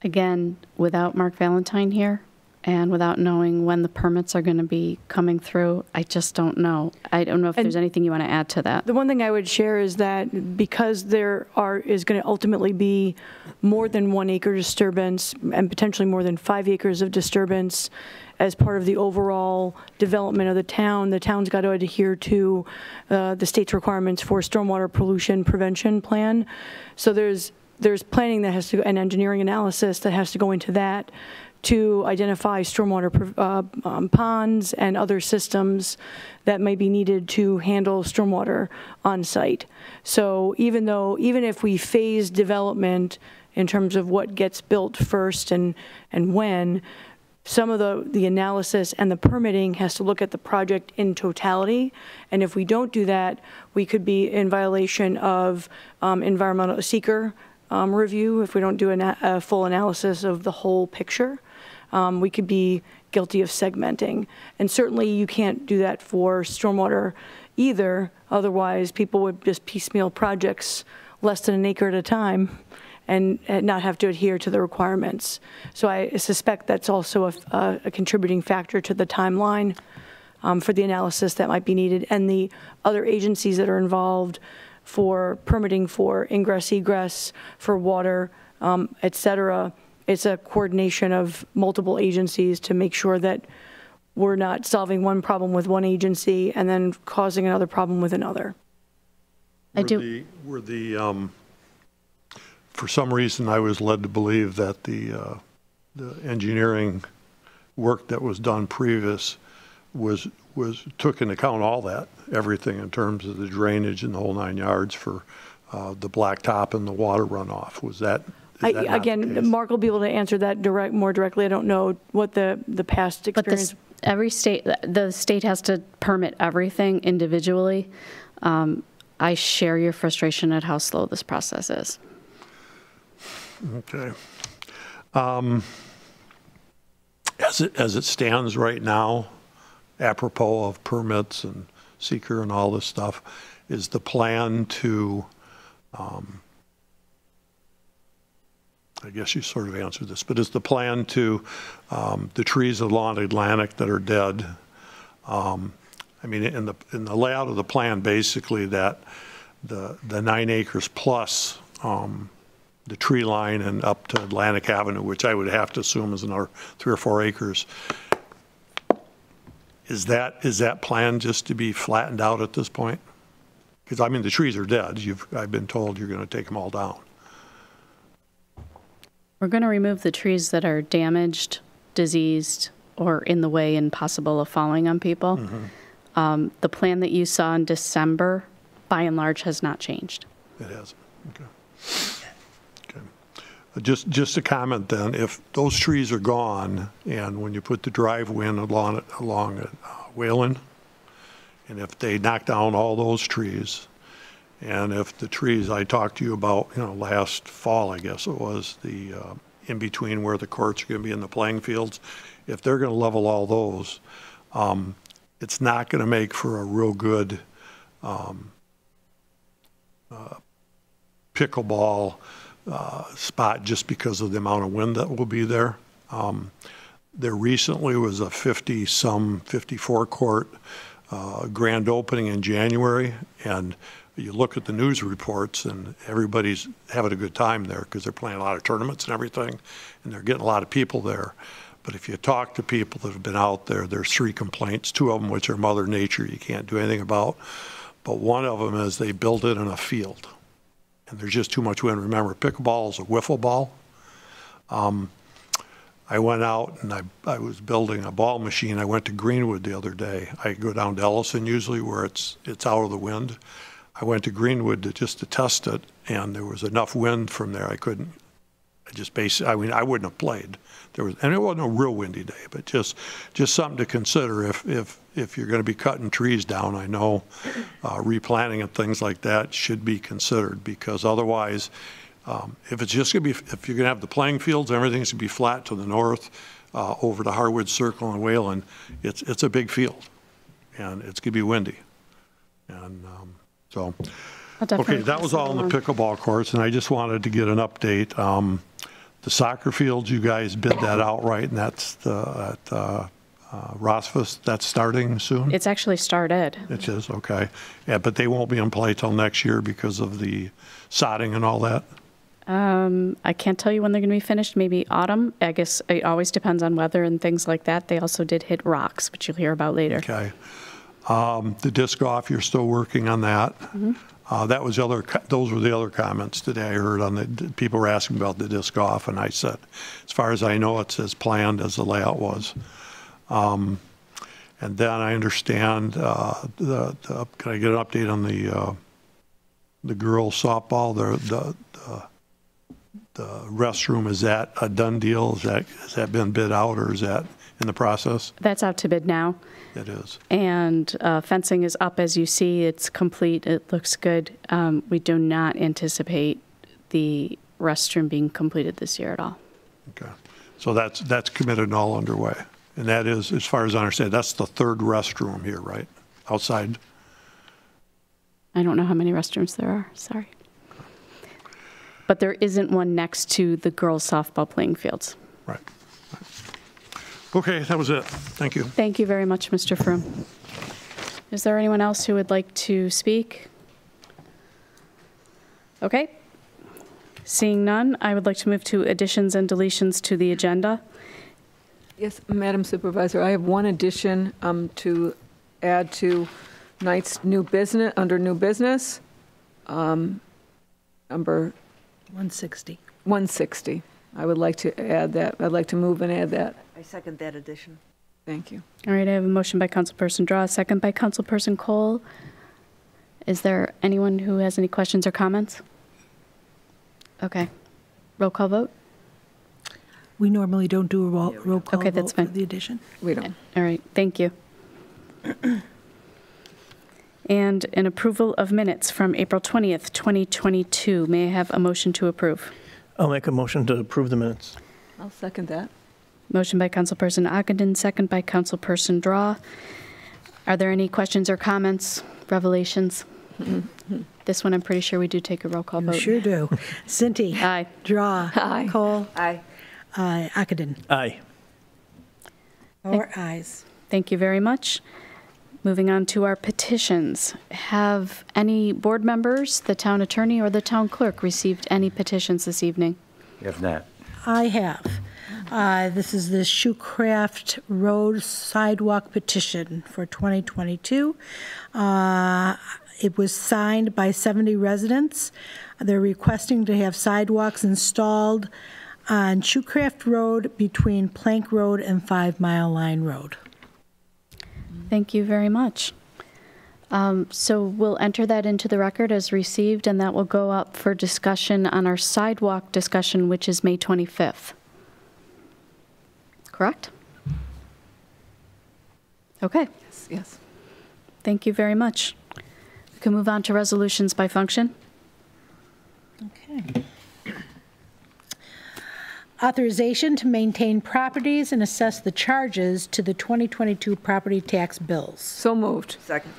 Again, without Mark Valentine here and without knowing when the permits are going to be coming through, I just don't know. I don't know if there's anything you want to add to that. The one thing I would share is that because there is going to ultimately be more than 1 acre disturbance and potentially more than 5 acres of disturbance as part of the overall development of the town's got to adhere to the state's requirements for stormwater pollution prevention plan. So there's planning that has to, and engineering analysis that has to go into that to identify stormwater ponds and other systems that may be needed to handle stormwater on site. So even if we phase development in terms of what gets built first and when, some of the analysis and the permitting has to look at the project in totality. And if we don't do that, we could be in violation of environmental seeker review. If we don't do a full analysis of the whole picture, we could be guilty of segmenting. And certainly you can't do that for stormwater either. Otherwise, people would just piecemeal projects less than an acre at a time and not have to adhere to the requirements. So I suspect that's also a contributing factor to the timeline for the analysis that might be needed, and the other agencies that are involved for permitting for ingress, egress, for water, et cetera. It's a coordination of multiple agencies to make sure that we're not solving one problem with one agency and then causing another problem with another. For some reason, I was led to believe that the engineering work that was done previous took into account all that, everything in terms of the drainage and the whole 9 yards for the blacktop and the water runoff. Was that? Again, Mark will be able to answer that more directly. I don't know what the past experience. But the state has to permit everything individually. I share your frustration at how slow this process is. Okay. As it stands right now, apropos of permits and seeker and all this stuff, is the plan to, I guess you sort of answered this, but is the plan to, the trees along Atlantic that are dead, I mean, in the layout of the plan, basically that the 9 acres plus the tree line and up to Atlantic Avenue, which I would have to assume is another 3 or 4 acres. Is that plan just to be flattened out at this point? Because I mean, the trees are dead. I've been told you're going to take them all down. We're going to remove the trees that are damaged, diseased, or in the way and possible of falling on people. Mm-hmm. The plan that you saw in December, by and large, has not changed. It hasn't. Okay. Just a comment then, if those trees are gone, and when you put the driveway in along Whalen, and if they knock down all those trees, and if the trees I talked to you about, last fall, I guess it was, the in between where the courts are going to be in the playing fields, if they're going to level all those, it's not going to make for a real good pickleball spot just because of the amount of wind that will be there. There recently was a 54 court grand opening in January, and you look at the news reports and everybody's having a good time there because they're playing a lot of tournaments and everything, and they're getting a lot of people there. But if you talk to people that have been out there, there's 3 complaints, 2 of them which are Mother Nature you can't do anything about, but one of them is they built it in a field. And there's just too much wind. Remember, pickleball is a wiffle ball. I went out and I was building a ball machine. I went to Greenwood the other day. I go down to Ellison usually where it's out of the wind. I went to Greenwood just to test it, and there was enough wind from there. I wouldn't have played. And it wasn't a real windy day, but just something to consider if you're going to be cutting trees down. I know replanting and things like that should be considered, because otherwise, if you're going to have the playing fields, everything's going to be flat to the north, over to Harwood Circle and Wayland. It's a big field, and it's going to be windy, and so. Okay, that was all in the pickleball courts, and I just wanted to get an update. The soccer fields, you guys bid that out, right? And that's at Rossfus. That's starting soon? It's actually started. It is, okay. Yeah, but they won't be in play till next year because of the sodding and all that? I can't tell you when they're going to be finished. Maybe autumn. I guess it always depends on weather and things like that. They also did hit rocks, which you'll hear about later. Okay. The disc golf, you're still working on that. Mm-hmm. Those were the other comments today I heard on the people were asking about the disc golf, and I said, as far as I know, it's as planned as the layout was. And then I understand, can I get an update on the girls softball? The restroom, is that a done deal? Has that been bid out, or is that in the process? That's out to bid now. It is. And fencing is up, as you see. It's complete. It looks good. We do not anticipate the restroom being completed this year at all. Okay. So that's committed and all underway. And that is, as far as I understand, that's the third restroom here, right? Outside? I don't know how many restrooms there are. Sorry. But there isn't one next to the girls' softball playing fields. Right. Okay, that was it. Thank you. Thank you very much, Mr. Froome. Is there anyone else who would like to speak? Okay. Seeing none, I would like to move to additions and deletions to the agenda. Yes, Madam Supervisor, I have one addition to add to tonight's new business, under new business, number 160. 160. I would like to add that. I'd like to move and add that. I second that addition. Thank you. All right, I have a motion by Councilperson Drawe, a second by Councilperson Kohl. Is there anyone who has any questions or comments? Okay. Roll call vote? We normally don't do a roll call okay, that's vote fine. for the addition. We don't. All right, thank you. And an approval of minutes from April 20th, 2022. May I have a motion to approve? I'll make a motion to approve the minutes. I'll second that. Motion by Councilperson Ockenden, second by Councilperson Drawe. Are there any questions or comments, revelations? This one I'm pretty sure we do take a roll call vote. You sure do. Cinti. Aye. Drawe. Aye. Kohl. Aye. Ockenden. Aye. 4 ayes. Thank you very much. Moving on to our petitions. Have any board members, the town attorney, or the town clerk received any petitions this evening? You have not. I have. This is the Shoecraft Road Sidewalk petition for 2022. It was signed by 70 residents. They're requesting to have sidewalks installed on Shoecraft Road between Plank Road and 5 Mile Line Road. Thank you very much. So we'll enter that into the record as received, and that will go up for discussion on our sidewalk discussion, which is May 25th. Correct? Okay. Yes, yes. Thank you very much. We can move on to resolutions by function. Okay. Authorization to maintain properties and assess the charges to the 2022 property tax bills. So moved. Second.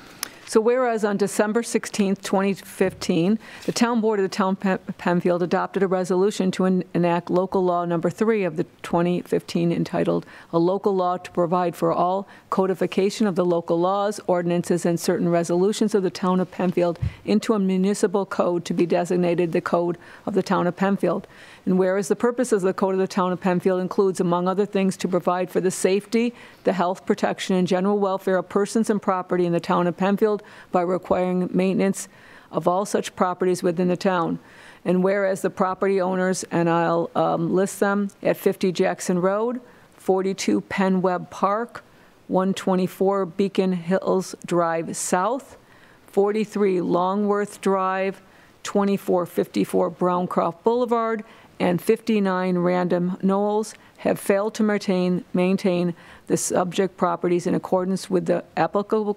So whereas on December 16th, 2015, the Town Board of the Town Penfield adopted a resolution to enact Local Law Number 3 of the 2015 entitled, "A Local Law to Provide for All Codification of the Local Laws, Ordinances, and Certain Resolutions of the Town of Penfield into a Municipal Code to be designated the Code of the Town of Penfield." And whereas the purpose of the Code of the Town of Penfield includes, among other things, to provide for the safety, the health, protection, and general welfare of persons and property in the Town of Penfield by requiring maintenance of all such properties within the town. And whereas the property owners, and I'll list them, at 50 Jackson Road, 42 Penn Webb Park, 124 Beacon Hills Drive South, 43 Longworth Drive, 2454 Browncroft Boulevard, and 59 Random Knolls, have failed to maintain the subject properties in accordance with the applicable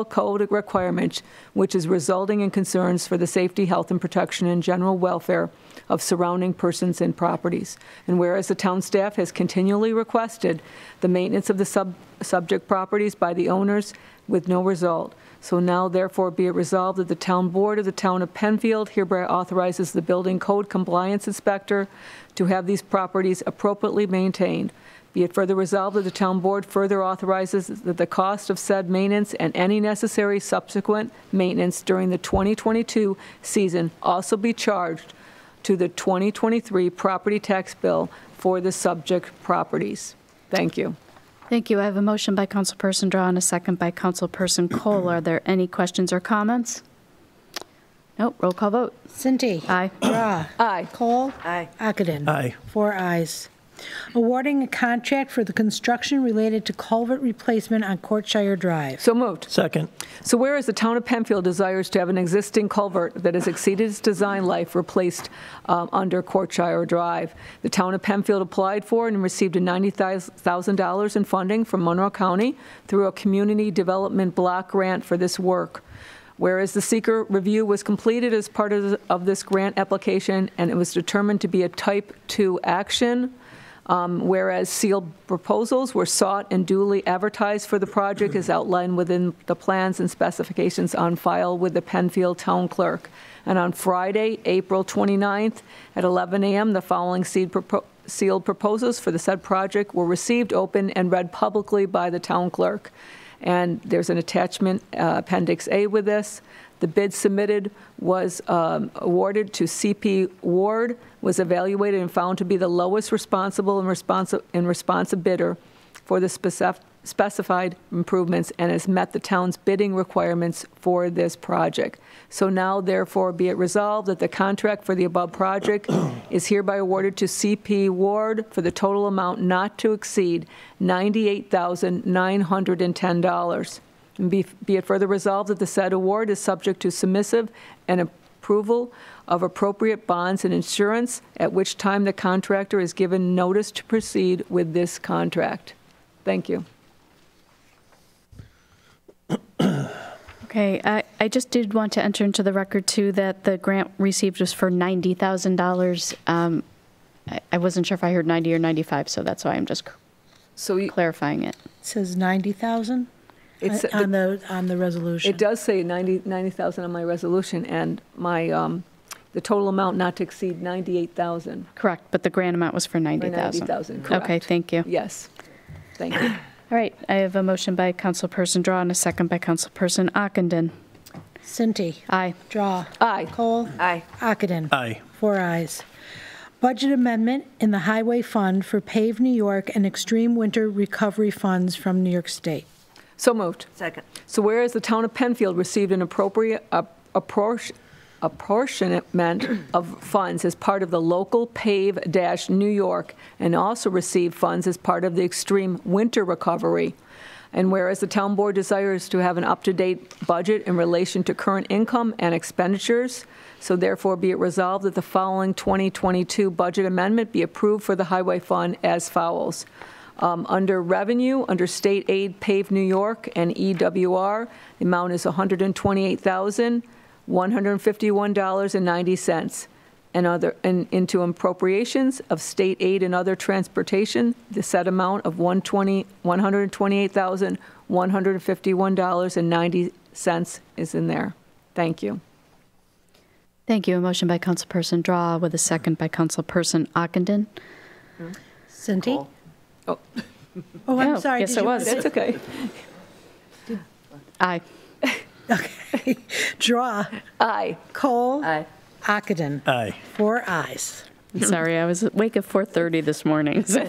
code requirements, which is resulting in concerns for the safety, health, and protection and general welfare of surrounding persons and properties. And whereas the town staff has continually requested the maintenance of the subject properties by the owners with no result. So now therefore be it resolved that the town board of the town of Penfield hereby authorizes the building code compliance inspector to have these properties appropriately maintained. Be it further resolved that the town board further authorizes that the cost of said maintenance and any necessary subsequent maintenance during the 2022 season also be charged to the 2023 property tax bill for the subject properties. Thank you. Thank you. I have a motion by Councilperson Drawe and a second by Councilperson Kohl. Are there any questions or comments? Nope. Roll call vote. Cinti. Aye. Drawe. Aye. Kohl. Aye. Ockenden. Aye. 4 ayes. Awarding a contract for the construction related to culvert replacement on Courtshire Drive. So moved. Second. So whereas the town of Penfield desires to have an existing culvert that has exceeded its design life replaced under Courtshire Drive, the town of Penfield applied for and received $90,000 in funding from Monroe County through a community development block grant for this work. Whereas the seeker review was completed as part of this grant application and it was determined to be a Type 2 action, whereas sealed proposals were sought and duly advertised for the project as outlined within the plans and specifications on file with the Penfield Town Clerk. And on Friday, April 29th at 11 a.m., the following sealed proposals for the said project were received, opened, and read publicly by the Town Clerk. And there's an attachment, Appendix A, with this. The bid submitted was awarded to CP Ward, was evaluated and found to be the lowest responsible and responsive bidder for the specified improvements and has met the town's bidding requirements for this project. So now, therefore, be it resolved that the contract for the above project is hereby awarded to CP Ward for the total amount not to exceed $98,910. And be it further resolved that the said award is subject to submissive and approval of appropriate bonds and insurance, at which time the contractor is given notice to proceed with this contract. Thank you. Okay, I just did want to enter into the record, too, that the grant received was for $90,000. I wasn't sure if I heard 90 or 95, so that's why I'm just clarifying it. It says 90,000 on the resolution. It does say 90,000 on my resolution, and my the total amount not to exceed 98,000. Correct, but the grant amount was for 90,000. 90,000, correct. Okay, thank you. Yes, thank you. All right, I have a motion by Councilperson Drawe and a second by Councilperson Ockenden. Cinti. Aye. Drawe. Aye. Kohl. Aye. Ockenden. Aye. 4 ayes. Budget amendment in the Highway Fund for Pave New York and Extreme Winter Recovery Funds from New York State. So moved. Second. So whereas the town of Penfield received an appropriate apportionment of funds as part of the local Pave-New York and also received funds as part of the Extreme Winter Recovery. And whereas the town board desires to have an up-to-date budget in relation to current income and expenditures, so therefore be it resolved that the following 2022 budget amendment be approved for the Highway Fund as follows. Under revenue, under state aid, Pave New York and EWR, the amount is $128,151.90. And into appropriations of state aid and other transportation, the set amount of $128,151.90 is in there. Thank you. Thank you. A motion by Councilperson Drawe with a second by Councilperson Ockenden. Cinti. Oh, I'm sorry. Yes, it was. That's okay. Aye. Okay. Drawe. Aye. Kohl. Aye. Ockenden. Aye. 4 ayes. Sorry, I was awake at 4:30 this morning. So.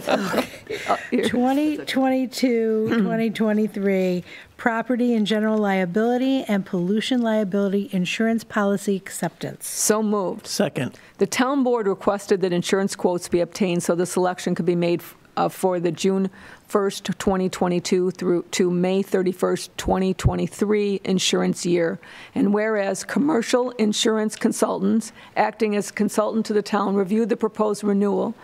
2022-2023 property and general liability and pollution liability insurance policy acceptance. So moved. Second. The town board requested that insurance quotes be obtained so the selection could be made for the June 1st, 2022 through to May 31st, 2023 insurance year. And whereas commercial insurance consultants acting as consultant to the town reviewed the proposed renewal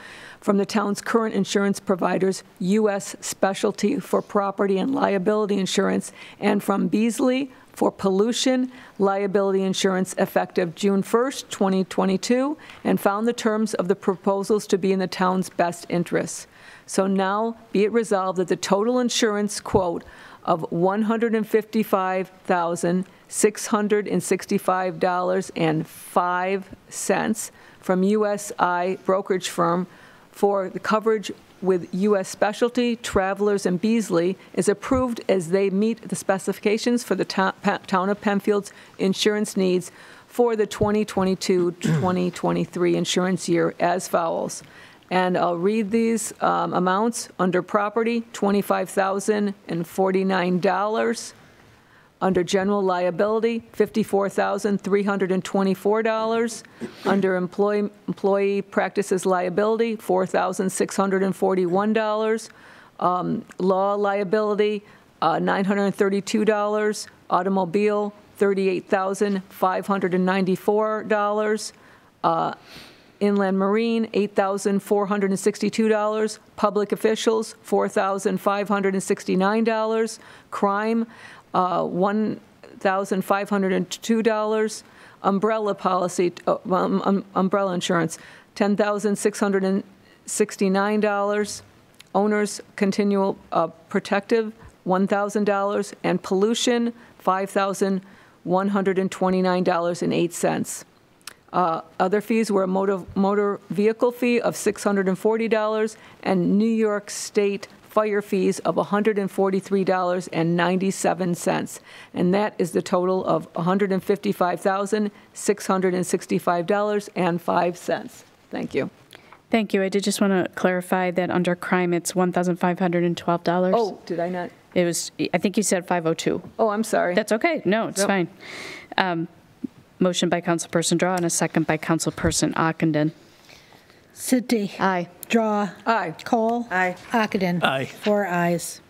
from the town's current insurance providers, U.S. Specialty for property and liability insurance, and from Beasley for pollution liability insurance effective June 1st, 2022, and found the terms of the proposals to be in the town's best interests. So now be it resolved that the total insurance quote of $155,665.05 from USI brokerage firm for the coverage with U.S. Specialty, Travelers, and Beasley is approved as they meet the specifications for the town of Penfield's insurance needs for the 2022-2023 insurance year as follows. And I'll read these amounts. Under property, $25,049. Under general liability, $54,324. Under employee practices liability, $4,641. Law liability, $932. Automobile, $38,594. Inland Marine, $8,462. Public officials, $4,569. Crime, $1,502. Umbrella policy, umbrella insurance, $10,669. Owners continual protective, $1,000. And pollution, $5,129.08. Other fees were a motor vehicle fee of $640 and New York State fire fees of $143.97. And that is the total of $155,665.05. Thank you. Thank you. I did just want to clarify that under crime, it's $1,512. Oh, did I not? It was, I think you said 502. Oh, I'm sorry. That's okay. No, it's fine. Motion by Councilperson Drawe and a second by Councilperson Ockenden. Cinti. Aye. Drawe. Aye. Kohl. Aye. Ockenden. Aye. 4 ayes.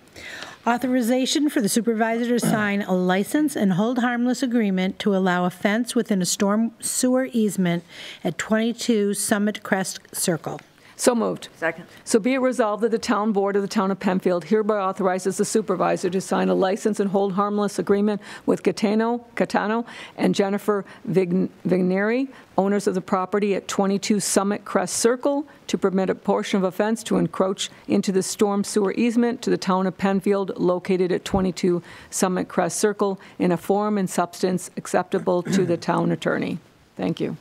Authorization for the supervisor to sign a license and hold harmless agreement to allow a fence within a storm sewer easement at 22 Summit Crest Circle. So moved. Second. So be it resolved that the town board of the town of Penfield hereby authorizes the supervisor to sign a license and hold harmless agreement with Catano and Jennifer Vigneri, owners of the property at 22 Summit Crest Circle, to permit a portion of a fence to encroach into the storm sewer easement to the town of Penfield located at 22 Summit Crest Circle in a form and substance acceptable to the town attorney. Thank you.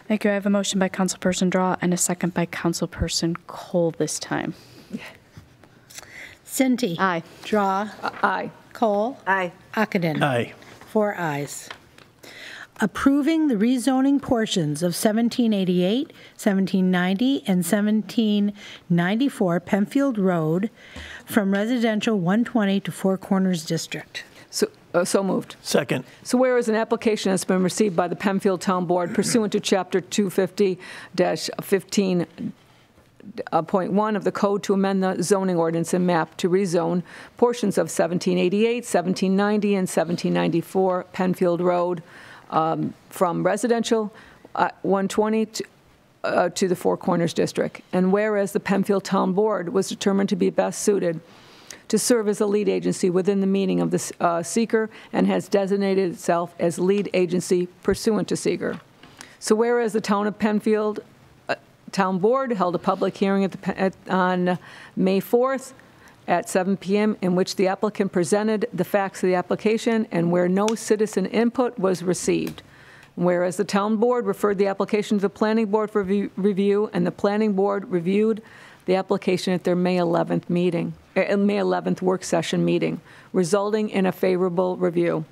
Thank you. I have a motion by Councilperson Drawe and a second by Councilperson Kohl this time. Cinti. Aye. Drawe. Aye. Kohl. Aye. Ockenden. Aye. 4 ayes. Approving the rezoning portions of 1788, 1790, and 1794 Penfield Road from residential 120 to Four Corners District. So moved. Second. So whereas an application has been received by the Penfield Town Board pursuant to Chapter 250-15.1 of the Code to amend the zoning ordinance and map to rezone portions of 1788, 1790, and 1794 Penfield Road from residential 120 to the Four Corners District. And whereas the Penfield Town Board was determined to be best suited to serve as a lead agency within the meaning of the seeker and has designated itself as lead agency pursuant to seeker. So whereas the Town of Penfield Town Board held a public hearing on May 4th at 7 p.m. in which the applicant presented the facts of the application and where no citizen input was received. Whereas the Town Board referred the application to the Planning Board for review and the Planning Board reviewed the application at their May 11th work session meeting, resulting in a favorable review.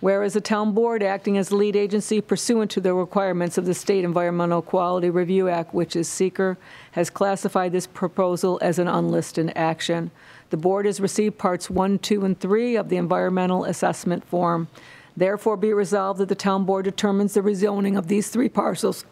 Whereas the town board, acting as lead agency pursuant to the requirements of the State Environmental Quality Review Act, which is seeker, has classified this proposal as an unlisted action. The board has received parts 1, 2, and 3 of the environmental assessment form. Therefore, be it resolved that the town board determines the rezoning of these 3 parcels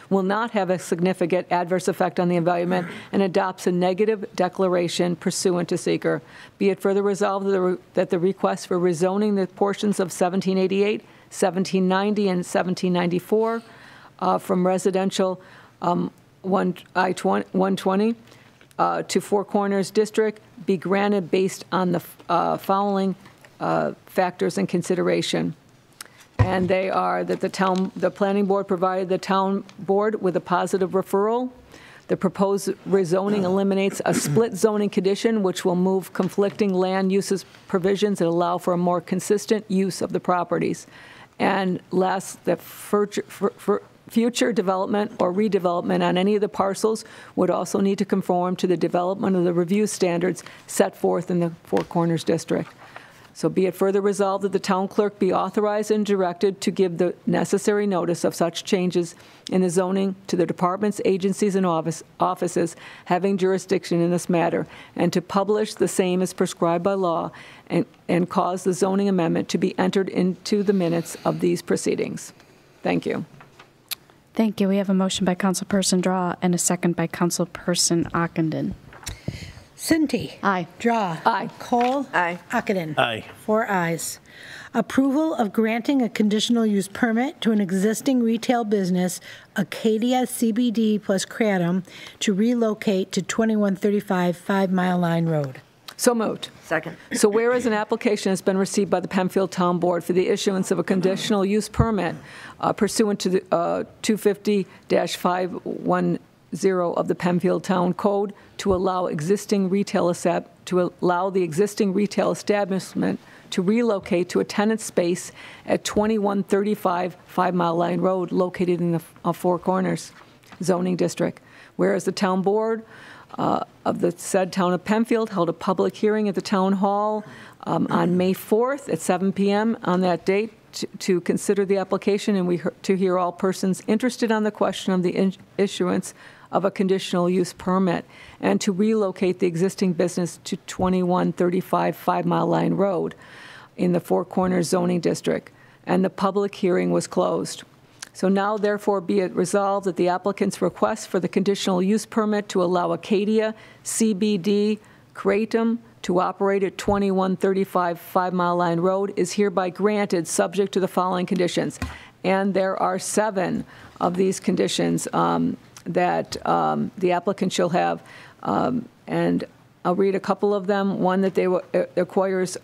will not have a significant adverse effect on the environment and adopts a negative declaration pursuant to seeker. Be it further resolved that the request for rezoning the portions of 1788, 1790, and 1794 from residential 120 to Four Corners District be granted based on the following factors in consideration. And they are that the planning board provided the town board with a positive referral. The proposed rezoning eliminates a split zoning condition, which will move conflicting land uses provisions and allow for a more consistent use of the properties. And last, that future development or redevelopment on any of the parcels would also need to conform to the development of the review standards set forth in the Four Corners District. So be it further resolved that the town clerk be authorized and directed to give the necessary notice of such changes in the zoning to the departments, agencies, and offices having jurisdiction in this matter, and to publish the same as prescribed by law, and cause the zoning amendment to be entered into the minutes of these proceedings. Thank you. Thank you. We have a motion by Councilperson Drawe and a second by Councilperson Ockenden. Cinti. Aye. Drawe. Aye. Kohl. Aye. Ockenden. Aye. 4 ayes. Approval of granting a conditional use permit to an existing retail business, Acadia CBD plus Kratom, to relocate to 2135 5 Mile Line Road. So moved. Second. So whereas an application has been received by the Penfield Town Board for the issuance of a conditional use permit pursuant to the 250-510 of the Penfield Town Code to allow the existing retail establishment to relocate to a tenant space at 2135 5 Mile Line Road, located in the Four Corners zoning district. Whereas the town board of the said town of Penfield held a public hearing at the town hall on May 4th at 7 p.m. on that date to consider the application and to hear all persons interested on the question of the issuance of a conditional use permit and to relocate the existing business to 2135 5 Mile Line Road in the Four Corners zoning district. And the public hearing was closed. So now, therefore, be it resolved that the applicant's request for the conditional use permit to allow Acadia CBD Kratom to operate at 2135 5 Mile Line Road is hereby granted, subject to the following conditions. And there are 7 of these conditions that the applicant shall have. And I'll read a couple of them. One, that they requires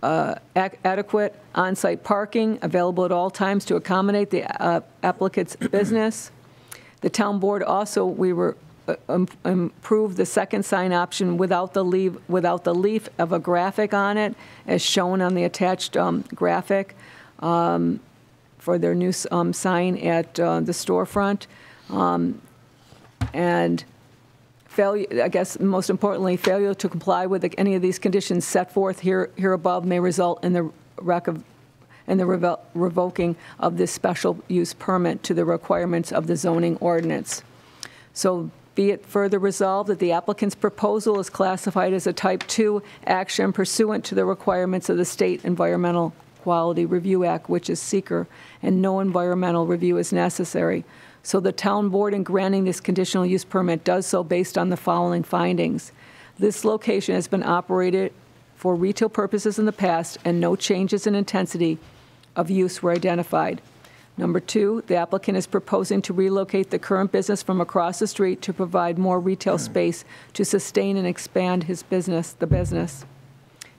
adequate on-site parking available at all times to accommodate the applicant's business. The town board also, improved the second sign option without the leaf of a graphic on it, as shown on the attached graphic for their new sign at the storefront. And failure, I guess most importantly, failure to comply with any of these conditions set forth here above may result in the revoking of this special use permit to the requirements of the zoning ordinance. So be it further resolved that the applicant's proposal is classified as a Type 2 action pursuant to the requirements of the State Environmental Quality Review Act, which is seeker, and no environmental review is necessary. So the town board, in granting this conditional use permit, does so based on the following findings. This location has been operated for retail purposes in the past, and no changes in intensity of use were identified. Number 2, the applicant is proposing to relocate the current business from across the street to provide more retail space to sustain and expand the business.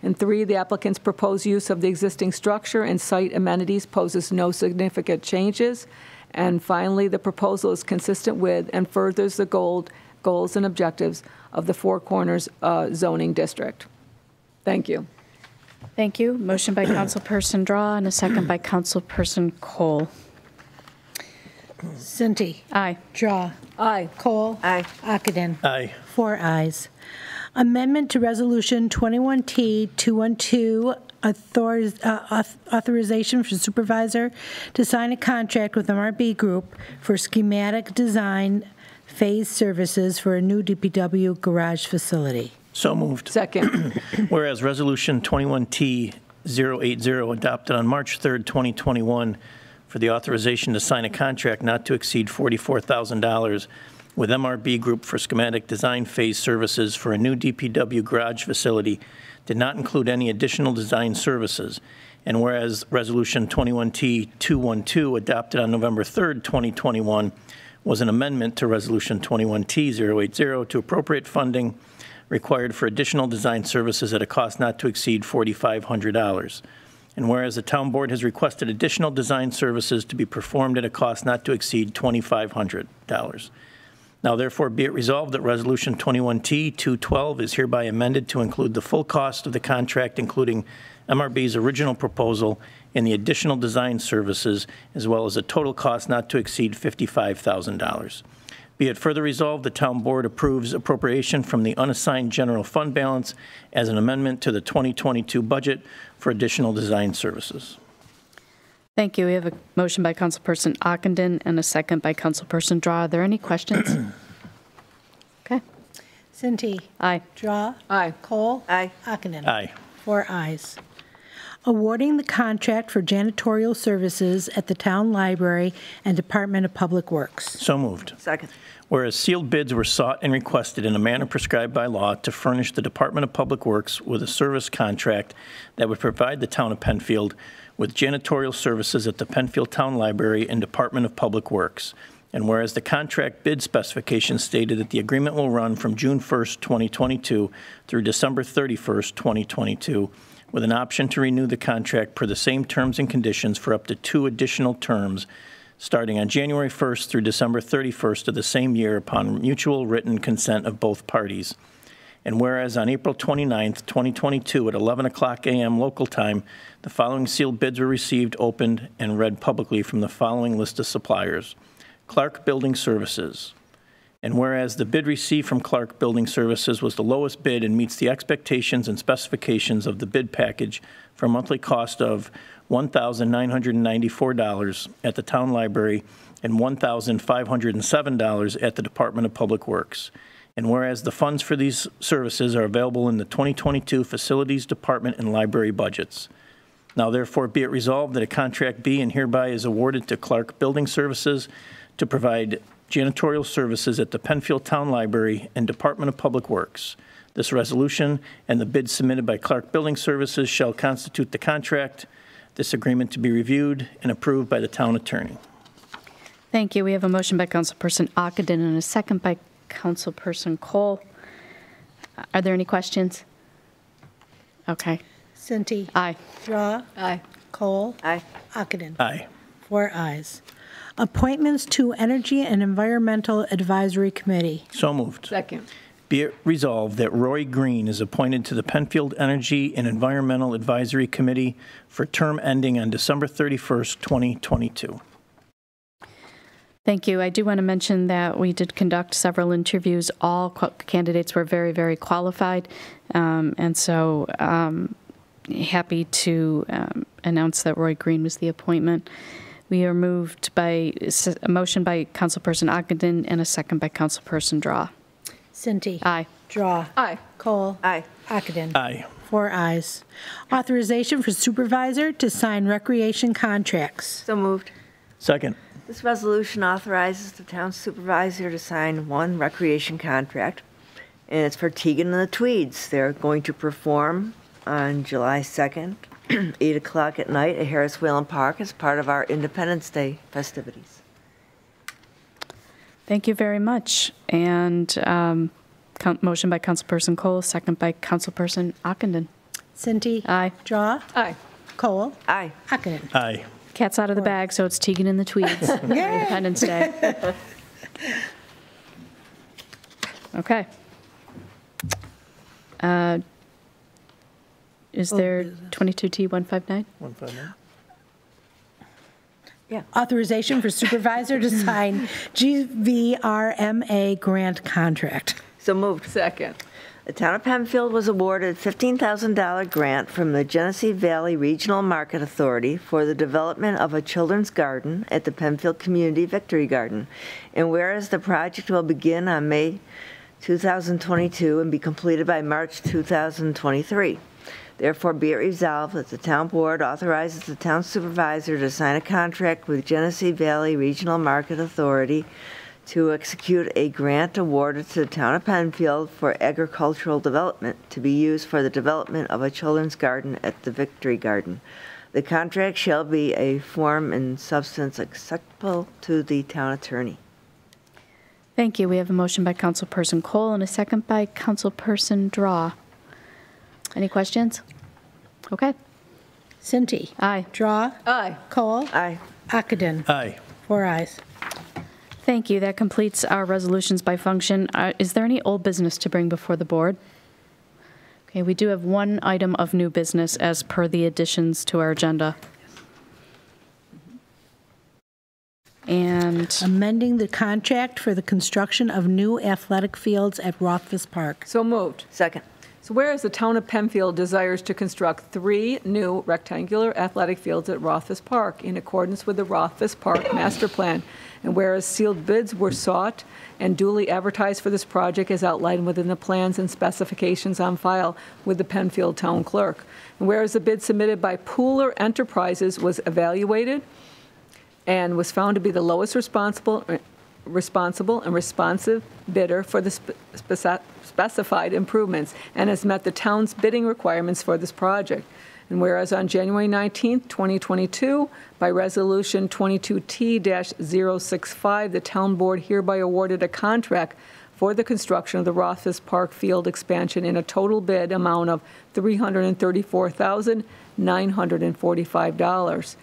And 3, the applicant's proposed use of the existing structure and site amenities poses no significant changes. And finally, the proposal is consistent with and furthers the goals and objectives of the Four Corners zoning district. Thank you. Thank you. Motion by Councilperson Drawe and a second by Councilperson Kohl. Cinti. Aye. Drawe. Aye. Kohl. Aye. Ockenden. Aye. 4 ayes. Amendment to Resolution 21T212, authorization for supervisor to sign a contract with MRB Group for schematic design phase services for a new DPW garage facility. So moved. Second. Whereas Resolution 21T080 adopted on March 3rd, 2021 for the authorization to sign a contract not to exceed $44,000 with MRB Group for schematic design phase services for a new DPW garage facility did not include any additional design services. And whereas Resolution 21T212 adopted on November 3rd, 2021 was an amendment to Resolution 21T080 to appropriate funding required for additional design services at a cost not to exceed $4,500. And whereas the town board has requested additional design services to be performed at a cost not to exceed $2,500. Now therefore be it resolved that Resolution 21T212 is hereby amended to include the full cost of the contract, including MRB's original proposal and the additional design services, as well as a total cost not to exceed $55,000. Be it further resolved, the town board approves appropriation from the unassigned general fund balance as an amendment to the 2022 budget for additional design services. Thank you. We have a motion by Councilperson Ockenden and a second by Councilperson Drawe. Are there any questions? Okay. Cinti. Aye. Drawe. Aye. Kohl. Aye. Ockenden. Aye. 4 ayes. Awarding the contract for janitorial services at the Town Library and Department of Public Works. So moved. Second. Whereas sealed bids were sought and requested in a manner prescribed by law to furnish the Department of Public Works with a service contract that would provide the town of Penfield with janitorial services at the Penfield Town Library and Department of Public Works. And whereas the contract bid specifications stated that the agreement will run from June 1st, 2022 through December 31st, 2022, with an option to renew the contract per the same terms and conditions for up to 2 additional terms, starting on January 1st through December 31st of the same year upon mutual written consent of both parties. And whereas on April 29th, 2022 at 11 o'clock a.m. local time, the following sealed bids were received, opened, and read publicly from the following list of suppliers. Clark Building Services. And whereas the bid received from Clark Building Services was the lowest bid and meets the expectations and specifications of the bid package for a monthly cost of $1,994 at the Town Library and $1,507 at the Department of Public Works. And whereas the funds for these services are available in the 2022 Facilities Department and Library budgets. Now therefore be it resolved that a contract be and hereby is awarded to Clark Building Services to provide janitorial services at the Penfield Town Library and Department of Public Works. This resolution and the bid submitted by Clark Building Services shall constitute the contract. This agreement to be reviewed and approved by the town attorney. Thank you. We have a motion by Councilperson Ockenden and a second by Councilperson Kohl. Are there any questions? Okay. Cinti. Aye. Drawe. Aye. Kohl. Aye. Ockenden. Aye. 4 ayes. Appointments to Energy and Environmental Advisory Committee. So moved. Second. Be it resolved that Roy Green is appointed to the Penfield Energy and Environmental Advisory Committee for term ending on December 31st, 2022. Thank you. I do want to mention that we did conduct several interviews. All candidates were very, very qualified. And so happy to announce that Roy Green was the appointment. We are moved by a motion by Councilperson Ockenden and a second by Councilperson Drawe. Cinti. Aye. Drawe. Aye. Kohl. Aye. Ockenden. Aye. 4 ayes. Authorization for supervisor to sign recreation contracts. So moved. Second. This resolution authorizes the town supervisor to sign 1 recreation contract, and it's for Teagan and the Tweeds. They're going to perform on July 2nd, 8 o'clock at night at Harris Whalen Park as part of our Independence Day festivities. Thank you very much. And motion by Councilperson Kohl, second by Councilperson Ockenden. Cinti. Aye. Drawe. Aye. Kohl. Aye. Ockenden. Aye. Cat's out of the bag, so it's Teagan and the Tweeds for Independence Day. Okay. Is there 22T159? 159. Yeah. Authorization for supervisor to sign GVRMA grant contract. So moved. Second. The town of Penfield was awarded a $15,000 grant from the Genesee Valley Regional Market Authority for the development of a children's garden at the Penfield Community Victory Garden. And whereas the project will begin on May 2022 and be completed by March 2023. Therefore, be it resolved that the town board authorizes the town supervisor to sign a contract with Genesee Valley Regional Market Authority to execute a grant awarded to the town of Penfield for agricultural development to be used for the development of a children's garden at the Victory Garden. The contract shall be a form and substance acceptable to the town attorney. Thank you. We have a motion by Councilperson Kohl and a second by Councilperson Drawe. Any questions? Okay. Cinti. Aye. Drawe. Aye. Kohl. Aye. Ockenden. Aye. 4 ayes. Thank you. That completes our resolutions by function. Is there any old business to bring before the board? Okay, we do have one item of new business as per the additions to our agenda. And amending the contract for the construction of new athletic fields at Rothfuss Park. So moved. Second. So whereas the town of Penfield desires to construct 3 new rectangular athletic fields at Rothfuss Park in accordance with the Rothfuss Park Master Plan, and whereas sealed bids were sought and duly advertised for this project as outlined within the plans and specifications on file with the Penfield Town Clerk, and whereas the bid submitted by Pooler Enterprises was evaluated and was found to be the lowest responsible and responsive bidder for the specified improvements and has met the town's bidding requirements for this project. And whereas on January 19, 2022, by Resolution 22T-065, the town board hereby awarded a contract for the construction of the Rothfuss Park Field expansion in a total bid amount of $334,945.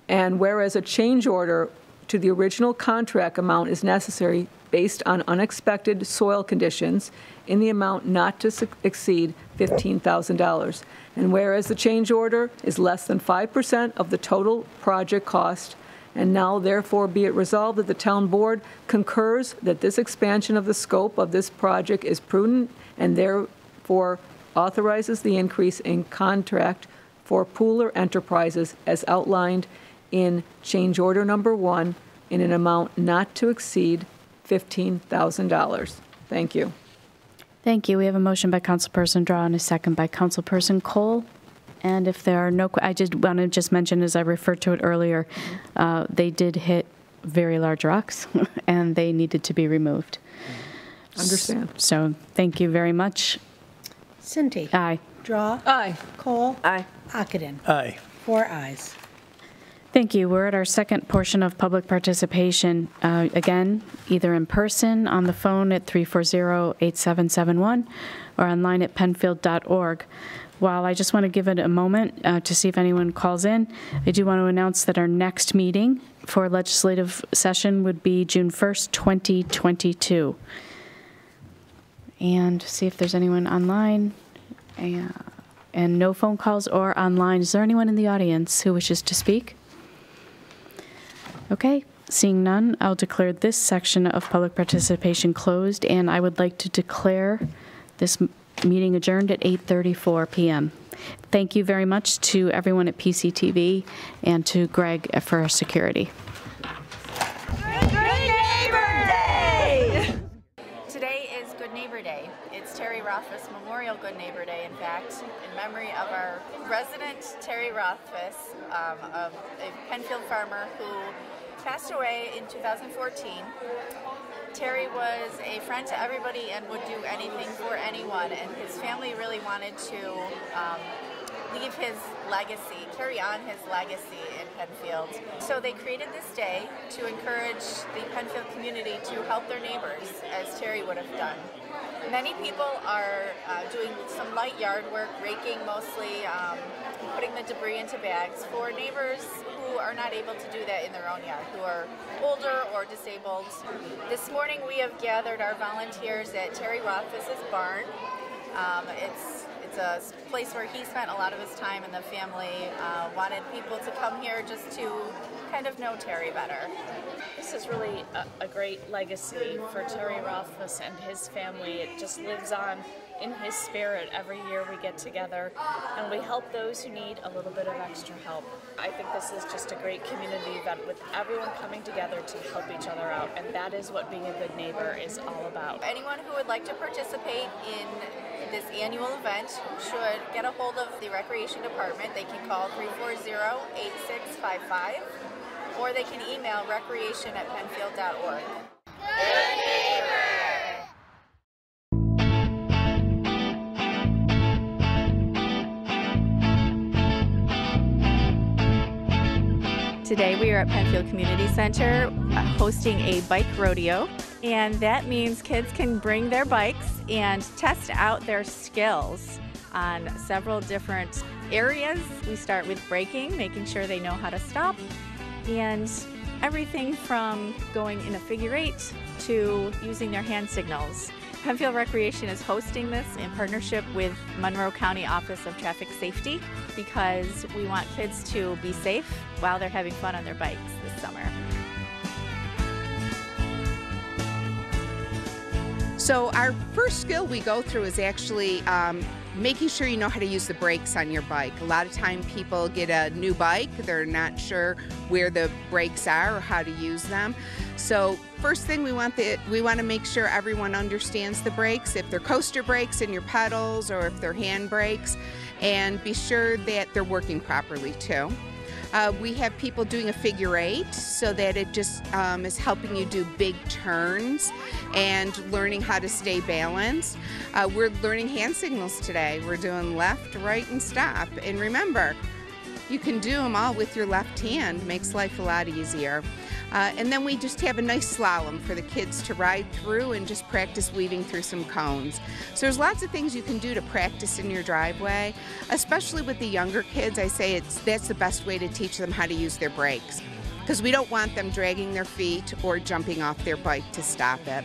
And whereas a change order to the original contract amount is necessary based on unexpected soil conditions in the amount not to exceed $15,000. And whereas the change order is less than 5% of the total project cost, and now therefore be it resolved that the town board concurs that this expansion of the scope of this project is prudent and therefore authorizes the increase in contract for Pooler Enterprises as outlined in change order number 1 in an amount not to exceed $15,000. Thank you. thank you. We have a motion by Councilperson Drawe and a second by Councilperson Kohl. And if there are no, I just want to just mention, as I referred to it earlier, they did hit very large rocks and they needed to be removed. Understand. So thank you very much. Cinti. Aye. Drawe. Aye. Kohl. Aye. Ockenden. Aye. 4 ayes. Thank you. We're at our second portion of public participation. Again, either in person, on the phone at 340-8771, or online at penfield.org. While I just want to give it a moment to see if anyone calls in, I do want to announce that our next meeting for legislative session would be June 1st, 2022. And see if there's anyone online. And no phone calls or online. Is there anyone in the audience who wishes to speak? Okay, seeing none, I'll declare this section of public participation closed, and I would like to declare this meeting adjourned at 8:34 p.m. Thank you very much to everyone at PCTV and to Greg for our security. Good Neighbor Day! Today is Good Neighbor Day. It's Terry Rothfuss Memorial Good Neighbor Day, in fact, in memory of our resident Terry Rothfuss, a Penfield farmer who passed away in 2014. Terry was a friend to everybody and would do anything for anyone, and his family really wanted to leave his legacy, carry on his legacy in Penfield. So they created this day to encourage the Penfield community to help their neighbors, as Terry would have done. Many people are doing some light yard work, raking mostly, putting the debris into bags for neighbors who are not able to do that in their own yard, who are older or disabled. This morning we have gathered our volunteers at Terry Rothfuss's barn. It's a place where he spent a lot of his time, and the family wanted people to come here just to kind of know Terry better. This is really a great legacy for Terry Rothfuss and his family. It just lives on in his spirit, every year we get together and we help those who need a little bit of extra help. I think this is just a great community event with everyone coming together to help each other out, and that is what being a good neighbor is all about. Anyone who would like to participate in this annual event should get a hold of the Recreation Department. They can call 340-8655 or they can email recreation@penfield.org. Good neighbor! Today we are at Penfield Community Center hosting a bike rodeo, and that means kids can bring their bikes and test out their skills on several different areas. We start with braking, making sure they know how to stop, and everything from going in a figure eight to using their hand signals. Penfield Recreation is hosting this in partnership with Monroe County Office of Traffic Safety because we want kids to be safe while they're having fun on their bikes this summer. So our first skill we go through is actually making sure you know how to use the brakes on your bike. A lot of time people get a new bike, they're not sure where the brakes are or how to use them. So first thing we want to make sure everyone understands the brakes, if they're coaster brakes in your pedals or if they're hand brakes, and be sure that they're working properly too. We have people doing a figure eight so that it just is helping you do big turns and learning how to stay balanced. We're learning hand signals today. We're doing left, right, and stop. And remember, you can do them all with your left hand. Makes life a lot easier. And then we just have a nice slalom for the kids to ride through and just practice weaving through some cones. So there's lots of things you can do to practice in your driveway, especially with the younger kids. I say that's the best way to teach them how to use their brakes, because we don't want them dragging their feet or jumping off their bike to stop it.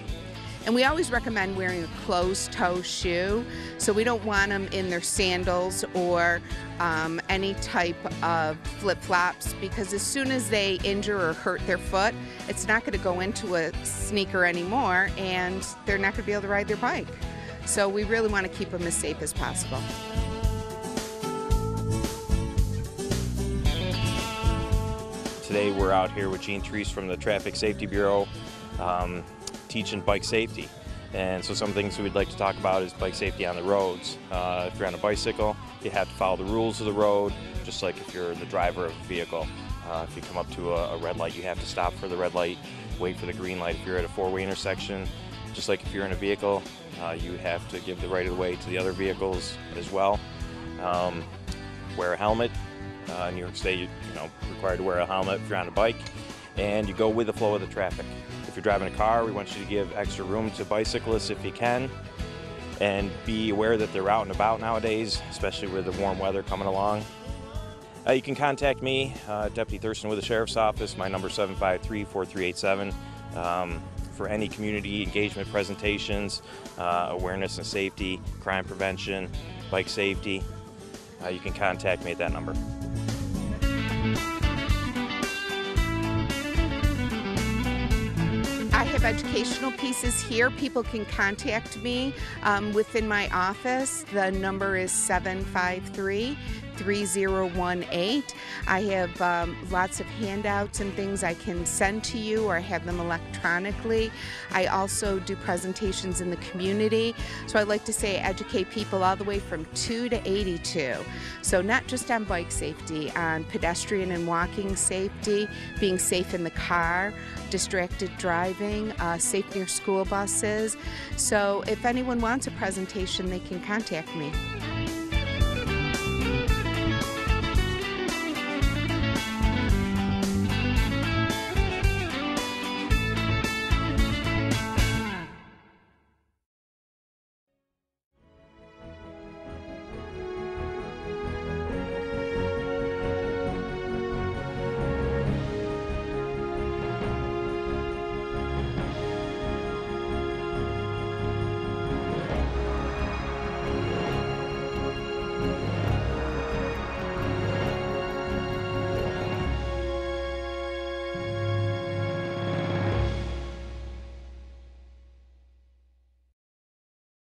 And we always recommend wearing a closed-toe shoe, so we don't want them in their sandals or any type of flip-flops, because as soon as they injure or hurt their foot, it's not going to go into a sneaker anymore, and they're not going to be able to ride their bike. So we really want to keep them as safe as possible. Today we're out here with Gene Treese from the Traffic Safety Bureau, teaching bike safety. And so some things we'd like to talk about is bike safety on the roads. If you're on a bicycle, you have to follow the rules of the road, just like if you're the driver of a vehicle. If you come up to a red light, you have to stop for the red light, wait for the green light. If you're at a four-way intersection, just like if you're in a vehicle, you have to give the right of way to the other vehicles as well. Wear a helmet. In New York State, you're required to wear a helmet if you're on a bike, and you go with the flow of the traffic. If you're driving a car, we want you to give extra room to bicyclists if you can, and be aware that they're out and about nowadays, especially with the warm weather coming along. You can contact me, Deputy Thurston with the Sheriff's Office. My number is 753-4387 for any community engagement presentations, awareness and safety, crime prevention, bike safety. You can contact me at that number. I have educational pieces here. People can contact me within my office. The number is 753-3018. I have lots of handouts and things I can send to you, or I have them electronically. I also do presentations in the community. So I'd like to say educate people all the way from 2 to 82. So not just on bike safety, on pedestrian and walking safety, being safe in the car, distracted driving, safe near school buses. So if anyone wants a presentation, they can contact me.